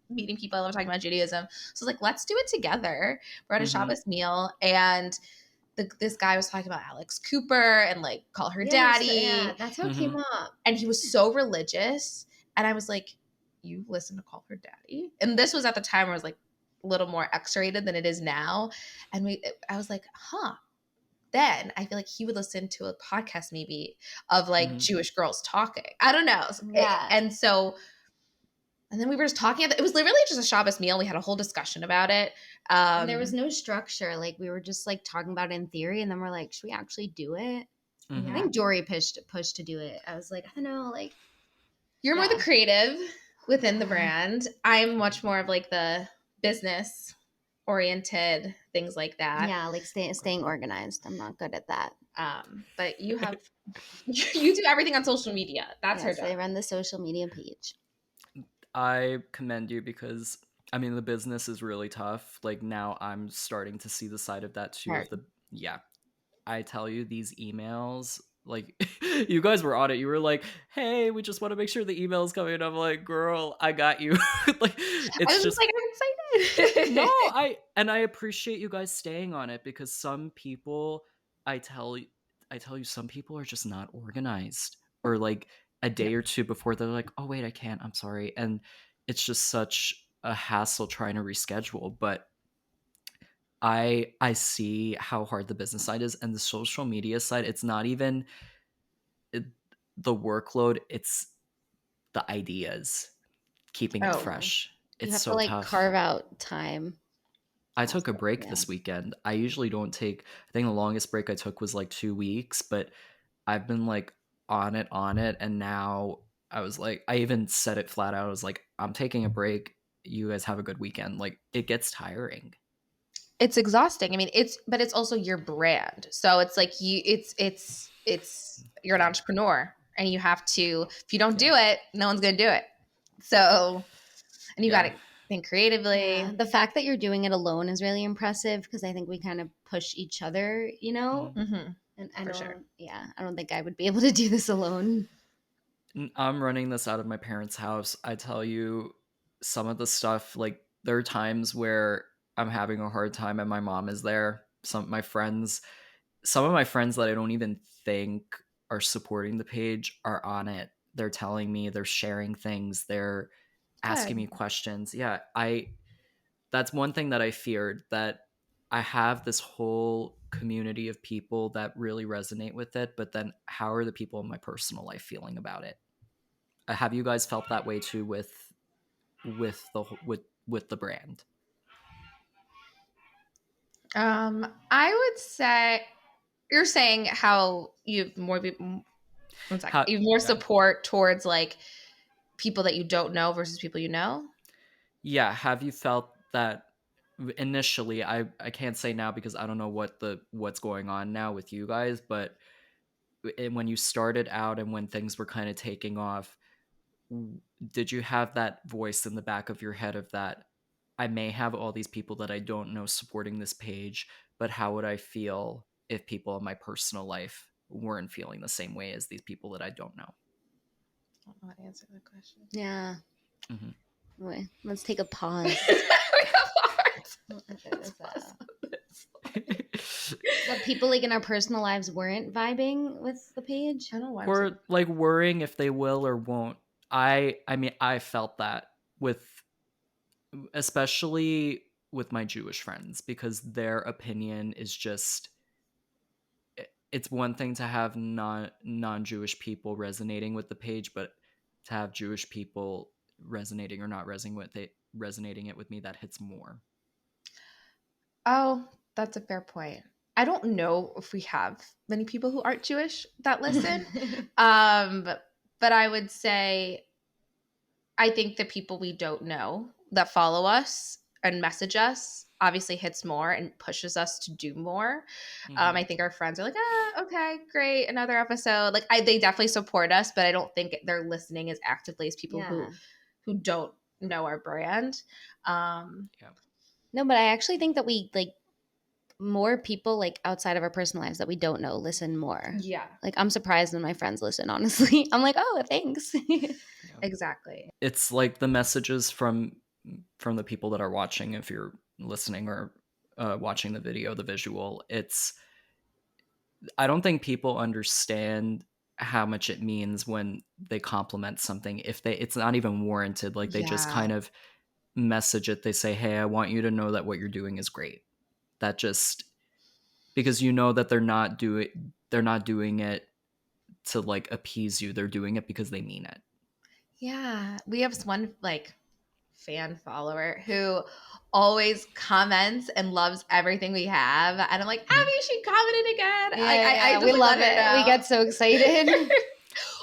meeting people. I love talking about Judaism. So I was like, let's do it together. We're at a Shabbos meal, and this guy was talking about Alex Cooper and like call her daddy. Yeah, that's how it came up. And he was so religious. And I was like, you listen to Call Her Daddy? And this was at the time where I was like a little more X-rated than it is now. And I was like, huh. Then I feel like he would listen to a podcast maybe of like Jewish girls talking. I don't know. Yeah. And then we were just talking. It was literally just a Shabbos meal. We had a whole discussion about it. And there was no structure. Like we were just like talking about it in theory, and then we're like, should we actually do it? I think Jory pushed to do it. I was like, I don't know, like you're more the creative within the brand. I'm much more of like the business oriented, things like that. Yeah, like staying organized. I'm not good at that. But you have you do everything on social media. That's her job. I run the social media page. I commend you because I mean the business is really tough. Like now I'm starting to see the side of that too. I tell you, these emails, like you guys were on it. You were like, "Hey, we just want to make sure the email's coming." And I'm like, "Girl, I got you." Like it's I was just like, I'm excited. No, I appreciate you guys staying on it because some people, I tell you, some people are just not organized, or like a day or two before they're like, "Oh wait, I can't. I'm sorry," and it's just such a hassle trying to reschedule. But I see how hard the business side is, and the social media side. It's not even the workload; it's the ideas, keeping it fresh. You It's have so to like tough. carve out time. I took a break this weekend. I usually don't take. I think the longest break I took was like 2 weeks, but I've been like on it, and now I was like, I even said it flat out. I was like, I'm taking a break. You guys have a good weekend. Like it gets tiring. It's exhausting. I mean, but it's also your brand. So it's like you're an entrepreneur, and you have to, if you don't do it, no one's going to do it. So, and you got to think creatively. Yeah. The fact that you're doing it alone is really impressive because I think we kind of push each other, you know? And I don't think I would be able to do this alone. I'm running this out of my parents' house. I tell you, some of the stuff, like there are times where I'm having a hard time and my mom is there. Some of my friends that I don't even think are supporting the page are on it. They're telling me, they're sharing things, they're asking me questions. Yeah, that's one thing that I feared, that I have this whole community of people that really resonate with it, but then how are the people in my personal life feeling about it? Have you guys felt that way too with the brand? I would say you're saying how you've more support towards like people that you don't know versus people you know. Yeah, have you felt that initially? I can't say now because I don't know what's going on now with you guys, but when you started out and when things were kind of taking off, did you have that voice in the back of your head of that I may have all these people that I don't know supporting this page, but how would I feel if people in my personal life weren't feeling the same way as these people that I don't know? I don't know how to answer that question. Yeah. Wait, let's take a pause. But people like in our personal lives weren't vibing with the page. I don't know why. Or like worrying if they will or won't. I mean, I felt that especially with my Jewish friends, because their opinion is just, it's one thing to have non-Jewish people resonating with the page, but to have Jewish people resonating or not resonating it with me, that hits more. Oh, that's a fair point. I don't know if we have many people who aren't Jewish that listen. But I would say I think the people we don't know that follow us and message us obviously hits more and pushes us to do more. I think our friends are like, okay, great, another episode. Like they definitely support us, but I don't think they're listening as actively as people who don't know our brand. No, but I actually think that we like more people like outside of our personal lives that we don't know listen more. Yeah, Like I'm surprised when my friends listen, honestly. I'm like, oh, thanks. Yeah. exactly. It's like the messages from the people that are watching, if you're listening or watching the video, the visual. It's I don't think people understand how much it means when they compliment something if they it's not even warranted, like they just Yeah. kind of message it. They say, hey, I want you to know that what you're doing is great. That just because you know that they're not doing it to like appease you. They're doing it because they mean it. Yeah. We have this one like fan follower who always comments and loves everything we have. And I'm like, Mhm. Abby, she commented again. I Yeah, just we like love let her it. We know. get so excited.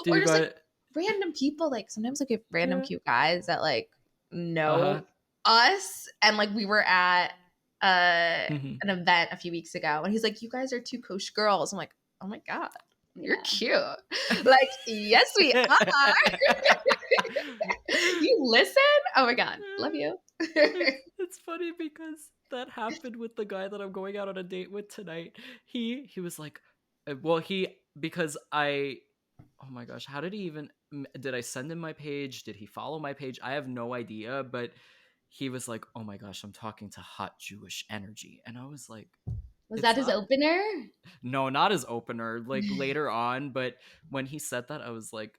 Do Or you just like got random people, like sometimes like random yeah. cute guys that like Uh-huh. know us. And like we were at Mhm. an event a few weeks ago and he's like, you guys are Two Kosh Girls. I'm like, oh my God, you're Yeah. cute. Like, yes, we are. You listen? Oh my God. Love you. It's funny because that happened with the guy that I'm going out on a date with tonight. He was like, well, he because I, oh my gosh, how did he even? Did I send him my page? Did he follow my page? I have no idea, but he was like, oh my gosh, I'm talking to hot Jewish energy, and I was like, Was it's that his not. opener? No, not his opener. Like later on, but when he said that, I was like,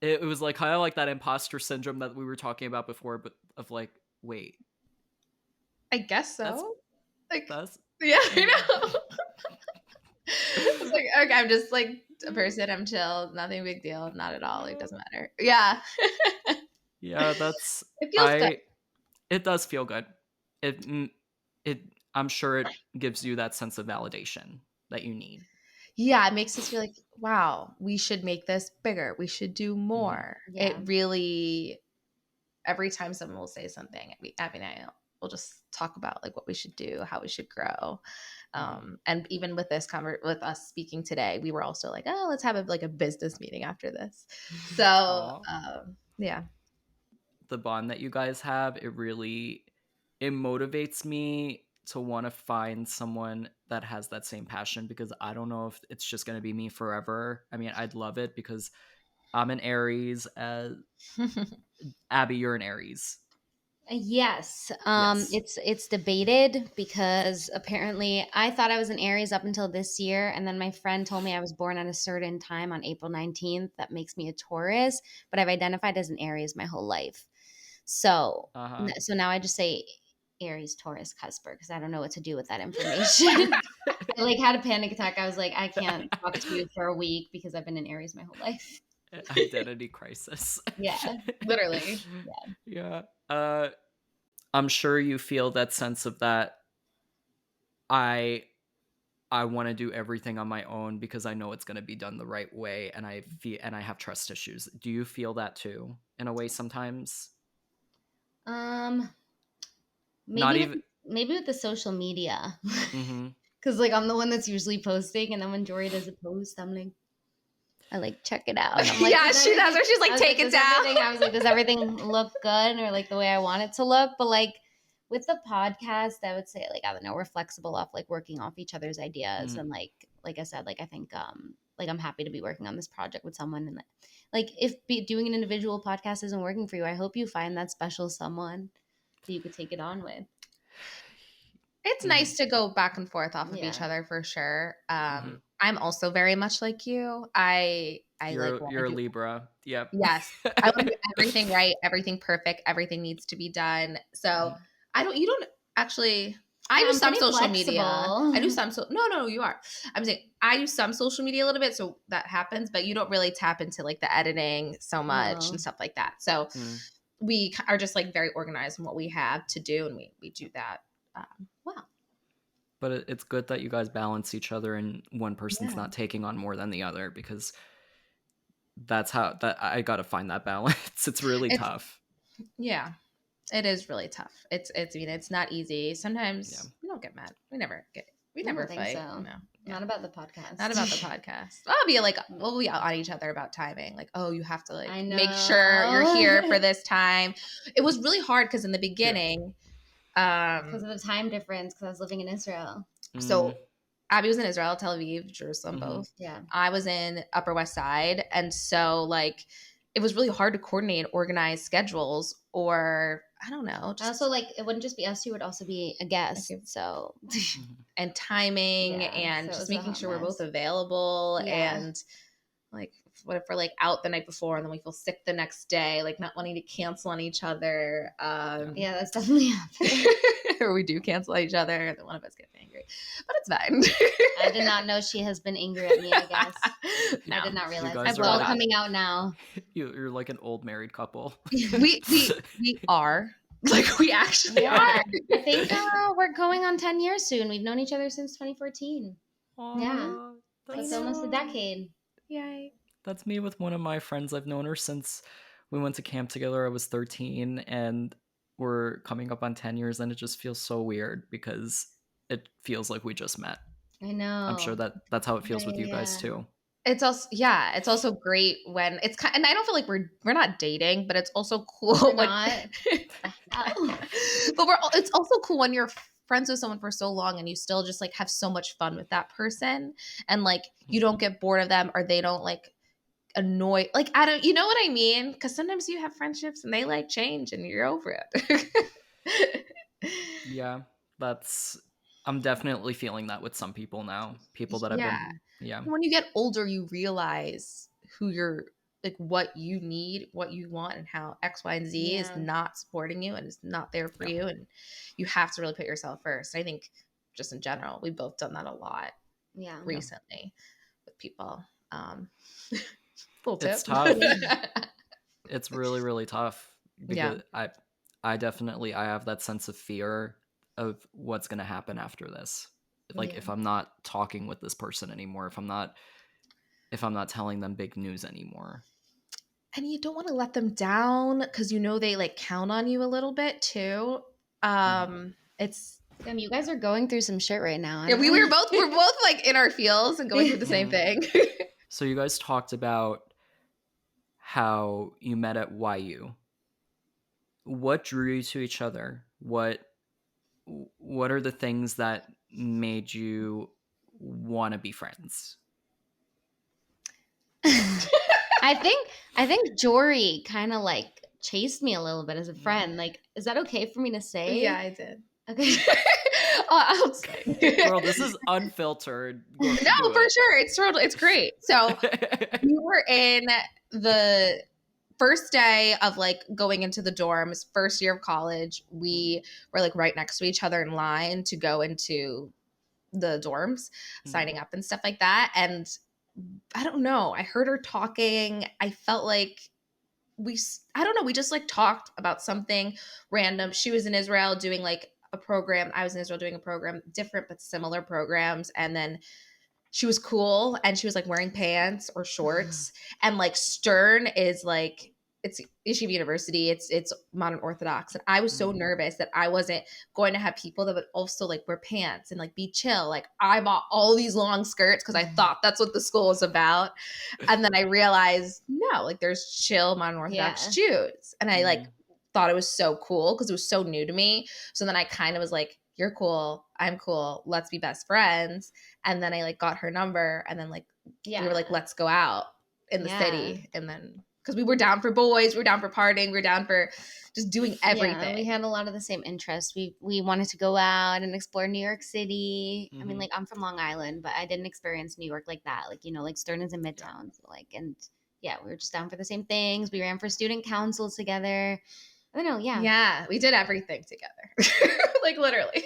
it was like kind of like that imposter syndrome that we were talking about before, but of like, wait, I guess that's so. Like, that's yeah, I know. It's like, okay, I'm just like a person. I'm chill. Nothing big deal. Not at all. Like, doesn't matter. Yeah. yeah, that's It feels good. I it does feel good. It it I'm sure it gives you that sense of validation that you need. Yeah, it makes us feel like, wow, we should make this bigger. We should do Mhm. more. It Yeah. really, every time someone will say something, Abby and I will just talk about like what we should do, how we should grow. Mhm. And even with this with us speaking today, we were also like, oh, let's have like a business meeting after this. So Aw. yeah. The bond that you guys have, it motivates me to want to find someone that has that same passion because I don't know if it's just going to be me forever. I mean, I'd love it because I'm an Aries. Abby, you're an Aries. Yes. Yes. It's debated because apparently I thought I was an Aries up until this year, and then my friend told me I was born at a certain time on April 19th. That makes me a Taurus, but I've identified as an Aries my whole life. So, Uh-huh. so now I just say Aries, Taurus, Cusper because I don't know what to do with that information. I like had a panic attack. I was like, I can't talk to you for a week because I've been in Aries my whole life. Identity crisis. Yeah. Literally. Yeah. I'm sure you feel that sense of that I I want to do everything on my own because I know it's going to be done the right way and I have trust issues. Do you feel that too in a way sometimes? Um, Not maybe with even maybe with the social media. mhm. Cause like I'm the one that's usually posting, and then when Jory does a post, I'm like, I like check it out. I'm like, Yeah, does she does. everything? Or she's I like, was like, take it does down. everything? I was like, does everything look good or like the way I want it to look? But like with the podcast, I would say like I don't know, we're flexible off like working off each other's ideas, Mhm. and like I said, like I think like I'm happy to be working on this project with someone, and like if doing an individual podcast isn't working for you, I hope you find that special someone that you could take it on with. It's Mhm. nice to go back and forth off of each Yeah. other for sure. Mhm. I'm also very much like you. I like want to You're a do, Libra. Yep. yes. I want to do everything right, everything perfect, everything needs to be done. So Mhm. you don't actually, I do I'm some pretty social media. I do flexible. some, no, you are. I'm saying I do some social media a little bit. So that happens, but you don't really tap into like the editing so much and No. stuff like that. So Mhm. we are just like very organized in what we have to do. And we do that. Well, But it's good that you guys balance each other and one person's yeah. not taking on more than the other because that's how that I got to find that balance. It's really It's, tough. yeah. It is really tough. I mean, it's not easy. Yeah. Sometimes we don't get mad. We I never don't think fight. so. No. Yeah. Not about the podcast. Not about the podcast. We'll be on each other about timing. Like, oh, you have to like I make sure you're here know. for this time. It was really hard because in the Yeah. beginning, Because of the time difference, because I was living in Israel. So Abby was in Israel, Tel Aviv, Jerusalem, both. Yeah. I was in Upper West Side. And so, like, it was really hard to coordinate and organize schedules, or I don't know. Also, like, it wouldn't just be us two, it would also be a guest. So, and timing and so it just was a making hot sure we're both mess. available. Yeah. And like, what if we're like out the night before and then we feel sick the next day, like not wanting to cancel on each other. Yeah, that's definitely happening. Or we do cancel each other, and then one of us gets angry, but it's fine. I did not know she has been angry at me, I guess. No. I did not realize. guys It's are all like- coming out now. You're like an old married couple. we are. Like, we actually are. I think we're going on 10 years soon. We've known each other since 2014. Yeah. It's almost a decade. Yay. That's me with one of my friends. I've known her since we went to camp together. I was 13, and we're coming up on 10 years, and it just feels so weird because it feels like we just met. I know. I'm sure that's how it feels with you guys Yeah. too. It's also, yeah, it's also great when it's kind, and I don't feel like we're not dating, but it's also cool We're when not. but it's also cool when you're friends with someone for so long and you still just like have so much fun with that person, and like you don't get bored of them, or they don't like annoy, like, I don't, you know what I mean? Because sometimes you have friendships and they like change and you're over it. Yeah, I'm definitely feeling that with some people now. People that I've been, When you get older, you realize who you're, like, what you need, what you want, and how X, Y, and Z is not supporting you and is not there for you, and you have to really put yourself first. I think just in general, we've both done that a lot recently with people. Full tip. It's tough. It's really, really tough because I definitely have that sense of fear of what's going to happen after this. Like, if I'm not talking with this person anymore, if I'm not telling them big news anymore. And you don't want to let them down because you know they like count on you a little bit too. It's Damn, you guys are going through some shit right now. Yeah, we're both like in our fields and going through the same thing. So you guys talked about how you met at YU. What drew you to each other? What are the things that made you want to be friends? I think Jory kind of like chased me a little bit as a friend. Like, is that okay for me to say? Yeah, I did. Okay. I'll say. Girl, this is unfiltered. No, for sure. It's great. So we were in the first day of like going into the dorms, first year of college. We were like right next to each other in line to go into the dorms, signing up and stuff like that. And I don't know, I heard her talking. I felt like we just like talked about something random. She was in Israel doing like a program. I was in Israel doing a program, different but similar programs. And then she was cool and she was like wearing pants or shorts. And like Stern is like, it's Yeshiva University. It's Modern Orthodox. And I was so nervous that I wasn't going to have people that would also like wear pants and like be chill. Like, I bought all these long skirts because I thought that's what the school was about. And then I realized, no, like there's chill Modern Orthodox Jews. And I like thought it was so cool because it was so new to me. So then I kind of was like, you're cool, I'm cool, let's be best friends. And then I like got her number, and then like we were like, let's go out in the city. And then because we were down for boys, we were down for partying, we were down for just doing everything. Yeah, we had a lot of the same interests. We wanted to go out and explore New York City. I mean, like, I'm from Long Island, but I didn't experience New York like that. Like, you know, like Stern is in Midtown. So like, and yeah, we were just down for the same things. We ran for student council together. I don't know, Yeah, we did everything together. Like, literally.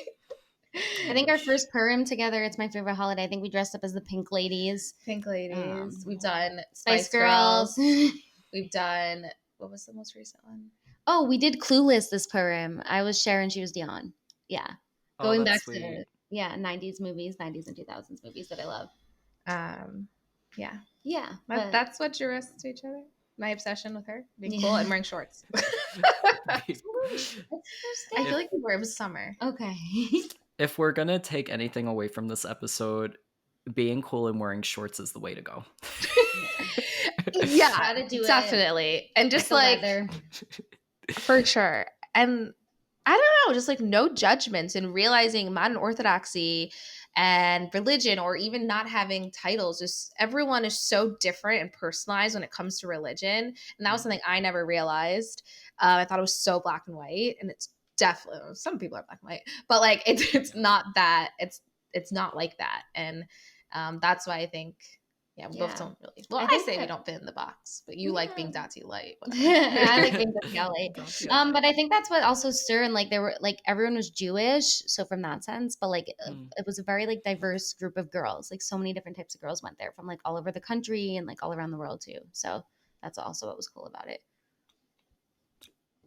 I think our first Purim together, it's my favorite holiday. I think we dressed up as the Pink Ladies. Pink Ladies. We've done Spice Girls. We've done, what was the most recent one? Oh, we did Clueless this Purim. I was Sharon, she was Dion. Yeah. Going back sweet. to 90s movies, 90s and 2000s movies that I love. Yeah. Yeah. That's what drew us to each other. My obsession with her being cool and wearing shorts. I feel like it was summer. Okay. If we're gonna take anything away from this episode, being cool and wearing shorts is the way to go. Yeah, gotta do definitely. it. And just like for sure. And I don't know, just like no judgments and realizing modern orthodoxy and religion, or even not having titles, just everyone is so different and personalized when it comes to religion. And that was something I never realized. I thought it was so black and white, and it's definitely, some people are black and white, but like it's not that, it's not like that. And that's why I think, yeah, we both don't really. Well, I say we don't fit in the box, but you like being Datiya-Light. I like being Datiya-Light. Datiya-Light. But I think that's what also stirred, and like there were like everyone was Jewish, so from that sense, but like it was a very like diverse group of girls. Like so many different types of girls went there from like all over the country and like all around the world too. So that's also what was cool about it.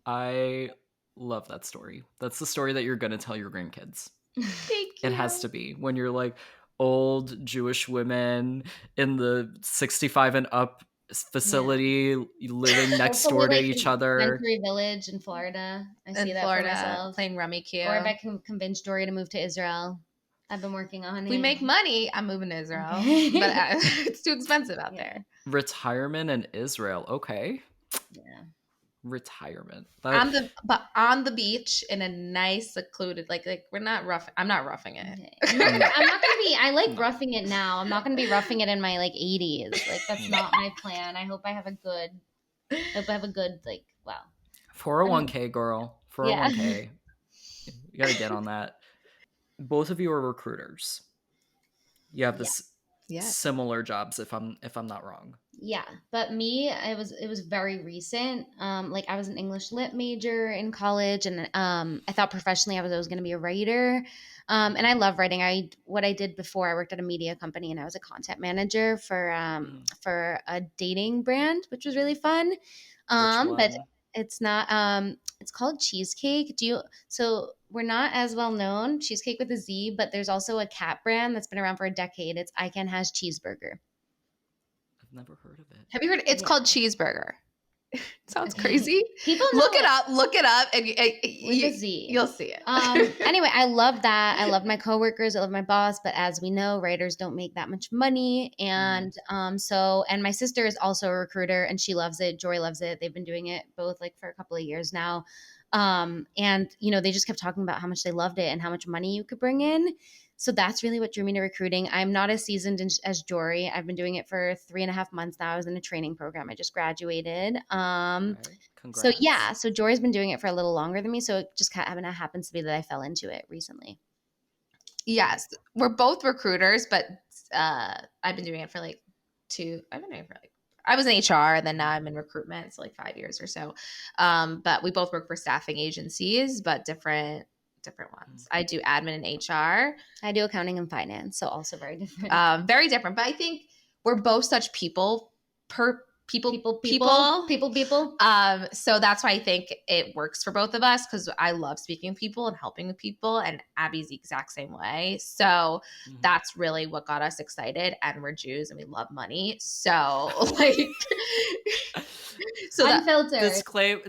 I love that story. That's the story that you're gonna tell your grandkids. Thank you. It has to be when you're like old Jewish women in the 65 and up facility living next door to like each in other. Century Village in Florida. I see that for myself. Playing Rummy Q. Or if I can convince Dory to move to Israel. I've been working on it. We make money. I'm moving to Israel, but it's too expensive out there. Retirement in Israel. Okay. Yeah. Retirement. On the beach in a nice secluded, like we're not rough. I'm not roughing it. Okay. I'm not gonna be. I like roughing it now. I'm not gonna be roughing it in my like 80s. Like that's not my plan. I hope I have a good. Like wow. 401k girl. 401k. Yeah. You gotta get on that. Both of you are recruiters. You have this similar jobs, if I'm not wrong. Yeah, but me, it was very recent. Like I was an English lit major in college, and I thought professionally I was going to be a writer. And I love writing. What I did before, I worked at a media company, and I was a content manager for a dating brand, which was really fun. But it's not. It's called Cheesecake. So we're not as well known, Cheesecake with a Z, but there's also a cat brand that's been around for a decade. It's I Can Has Cheeseburger. I've never heard of it. Have you heard? It's called Cheeseburger. It sounds crazy. People look it up, and with a Z. You'll see it. Anyway, I love that. I love my coworkers. I love my boss. But as we know, writers don't make that much money. And and my sister is also a recruiter, and she loves it. Jory loves it. They've been doing it both like for a couple of years now. And they just kept talking about how much they loved it and how much money you could bring in. So that's really what drew me to recruiting. I'm not as seasoned as Jory. I've been doing it for 3.5 months now. I was in a training program. I just graduated. So yeah, so Jory's been doing it for a little longer than me. So it just kind of happens to be that I fell into it recently. Yes, we're both recruiters, but I've been doing it for like I was in HR, and then now I'm in recruitment. So like 5 years or so. But we both work for staffing agencies, but different ones. I do admin and HR. I do accounting and finance, so also very different. Very different. But I think we're both such people. So that's why I think it works for both of us, because I love speaking with people and helping with people, and Abby's the exact same way. So that's really what got us excited. And we're Jews and we love money. So like so unfiltered.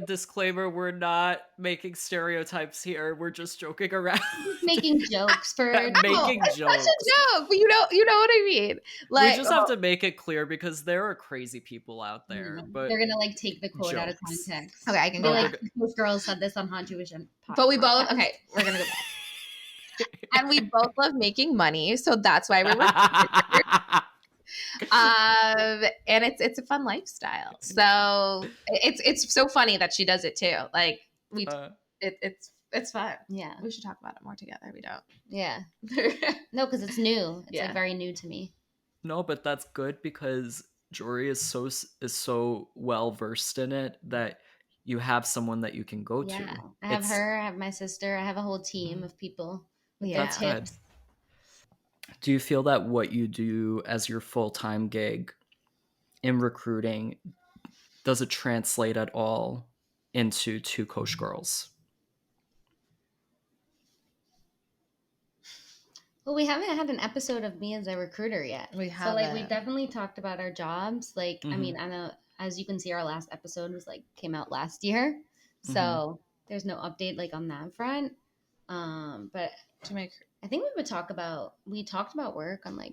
Disclaimer, we're not making stereotypes here. We're just joking around. Making jokes for making jokes. Such a joke, but you know what I mean. Like, we just have to make it clear, because there are crazy people out there, but they're gonna like take the quote out of context. Okay, I can go. Like those girls said this on Hot Jewish Podcast. But we both we're gonna go back. And we both love making money, so that's why we're and it's a fun lifestyle. So it's so funny that she does it too. Like it's fun. Yeah, we should talk about it more together. We don't. Yeah. No, because it's new. It's like very new to me. No, but that's good, because Jory is so well versed in it that you have someone that you can go to. I have her. I have my sister. I have a whole team of people. That's good. Do you feel that what you do as your full-time gig in recruiting, does it translate at all into Two Kosh Girls? Well, we haven't had an episode of me as a recruiter yet. We have. So like we definitely talked about our jobs. Like I mean, I know, as you can see, our last episode was came out last year. So there's no update like on that front. But I think we talked about work on like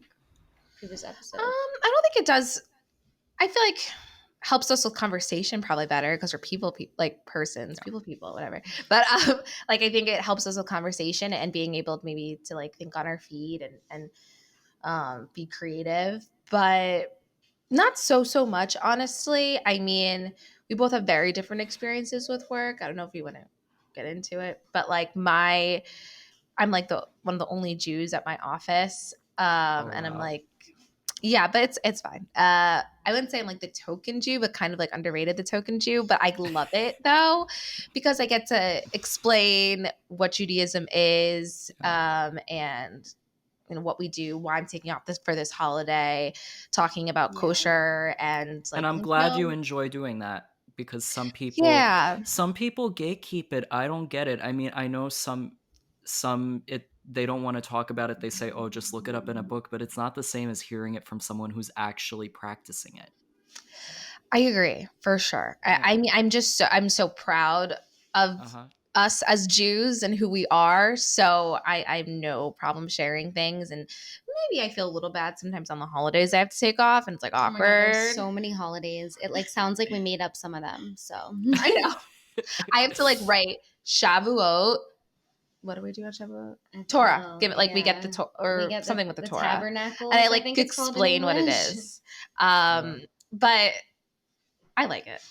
previous episodes. I don't think it does. I feel like helps us with conversation probably better because we're persons, people, whatever. But like I think it helps us with conversation and being able maybe to like think on our feet and be creative, but not so much, honestly. I mean, we both have very different experiences with work. I don't know if you want to get into it, but like I'm like the one of the only Jews at my office. Oh, And I'm wow. like, yeah, but it's fine. I wouldn't say I'm like the token Jew, but kind of like underrated the token Jew. But I love it though, because I get to explain what Judaism is, and what we do, why I'm taking off for this holiday, talking about kosher and And like, I'm glad you enjoy doing that, because some people yeah, gatekeep it. I don't get it. I mean, I know some they don't want to talk about it. They say, "Oh, just look it up in a book," but it's not the same as hearing it from someone who's actually practicing it. I agree for sure. Yeah. I mean, I'm so proud of us as Jews and who we are. So I have no problem sharing things, and maybe I feel a little bad sometimes on the holidays I have to take off, and it's like Oh my God, awkward. there's so many holidays. It like sounds like we made up some of them. So I know. I have to like write Shavuot. What do we do on Shavuot? Torah. Give it like we get the or get something with the Torah. Tabernacles, and I like think it's explain what it is. But I like it.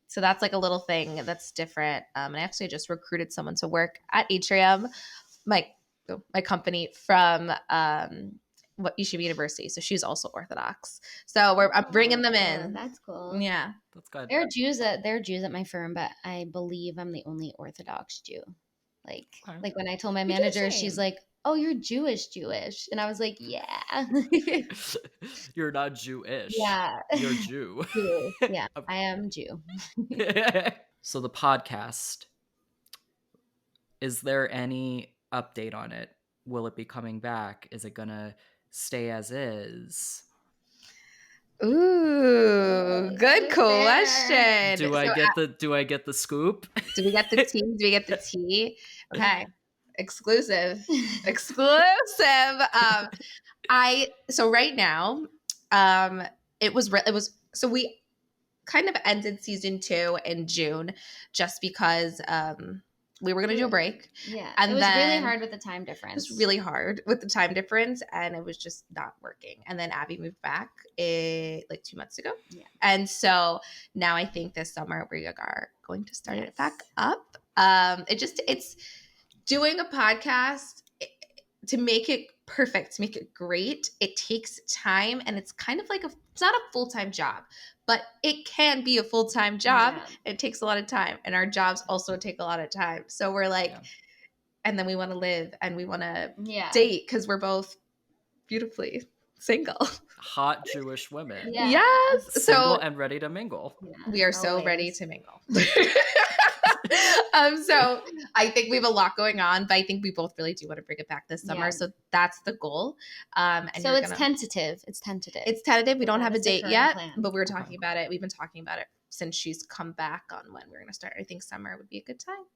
So that's like a little thing that's different. And I actually just recruited someone to work at Atrium, my company, from Yeshiva University. So she's also Orthodox. So I'm bringing them in. That's cool. Yeah, that's good. There are Jews at my firm, but I believe I'm the only Orthodox Jew. Like when I told my manager, she's like, "Oh, you're Jewish," and I was like, "Yeah." You're not Jewish. Yeah, you're Jew. Yeah, I am Jew. So the podcast, is there any update on it? Will it be coming back? Is it gonna stay as is? Ooh, good question. Do I get the scoop? Do we get the tea? Do we get the tea? Okay. Exclusive. So right now, it was so we kind of ended season 2 in June just because we were going to do a break. Yeah. And it was really hard with the time difference. It was really hard with the time difference, and it was just not working. And then Abby moved back like 2 months ago. Yeah. And so now I think this summer we are going to start it back up. It's doing a podcast to make it perfect, to make it great. It takes time, and it's kind of like it's not a full-time job, but it can be a full-time job. Yeah. It takes a lot of time, and our jobs also take a lot of time. So we're like, and then we want to live and we want to date because we're both beautifully single. Hot Jewish women. Yeah. Yes. Single and ready to mingle. Yeah, we are so ready to mingle. So I think we have a lot going on, but I think we both really do want to bring it back this summer. Yeah. So that's the goal. And so it's tentative. It's tentative. We don't have a date yet, but we were talking about it. We've been talking about it since she's come back on when we're going to start. I think summer would be a good time.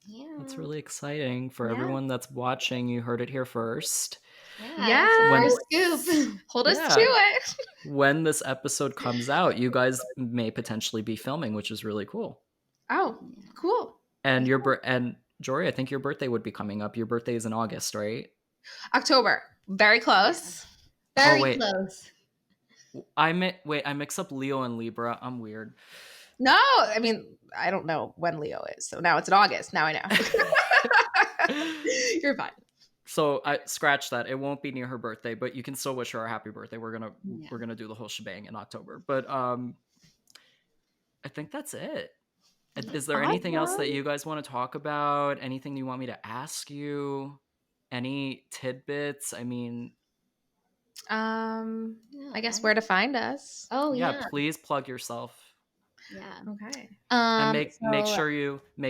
Yeah. That's really exciting for everyone that's watching. You heard it here first. Yeah. Scoop. Hold us to it. When this episode comes out, you guys may potentially be filming, which is really cool. Oh, cool. And and Jory, I think your birthday would be coming up. Your birthday is in August, right? October. Very close. Very close. I mix up Leo and Libra. I'm weird. No, I mean, I don't know when Leo is. So now it's in August. Now I know. You're fine. So I scratch that. It won't be near her birthday, but you can still wish her a happy birthday. We're gonna do the whole shebang in October. But I think that's it. Is there anything else that you guys want to talk about? Anything you want me to ask you? Any tidbits? I mean, I guess where to find us. Oh yeah. Please plug yourself. Yeah. Okay. And make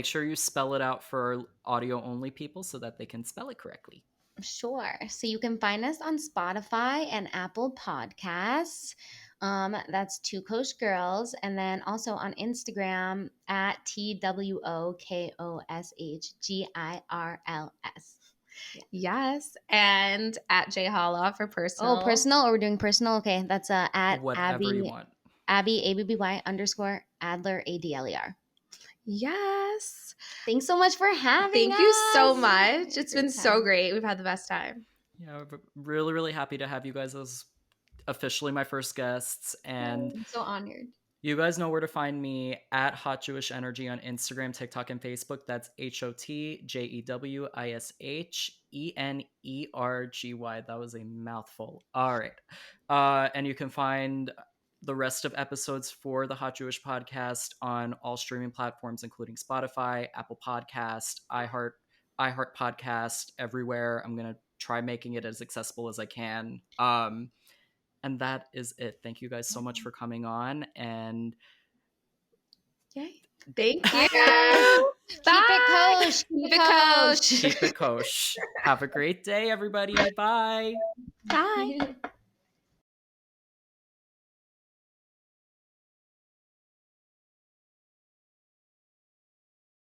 sure you spell it out for audio only people so that they can spell it correctly. Sure. So you can find us on Spotify and Apple Podcasts. That's Two Kosh Girls, and then also on Instagram at TWOKOSHGIRLS. Yes, and at J Holla for personal. Oh, personal, or we're doing personal? Okay, that's at whatever Abby. you want. Abby, ABBY_Adler, ADLER. Yes. Thanks so much for having us. Thank you so much. It's been so great. We've had the best time. Yeah, we're really, really happy to have you guys as officially my first guests. And I'm so honored. you guys know where to find me at Hot Jewish Energy on Instagram, TikTok, and Facebook. That's HOTJEWISHENERGY. That was a mouthful. All right. And you can find the rest of episodes for the Hot Jewish podcast on all streaming platforms, including Spotify, Apple Podcast, iHeart Podcast, everywhere. I'm gonna try making it as accessible as I can. And that is it. Thank you guys so much for coming on. And Yay. Thank you. Bye. Bye. Keep it kosher. Keep it kosher. keep it kosher. Have a great day, everybody. Bye. Bye.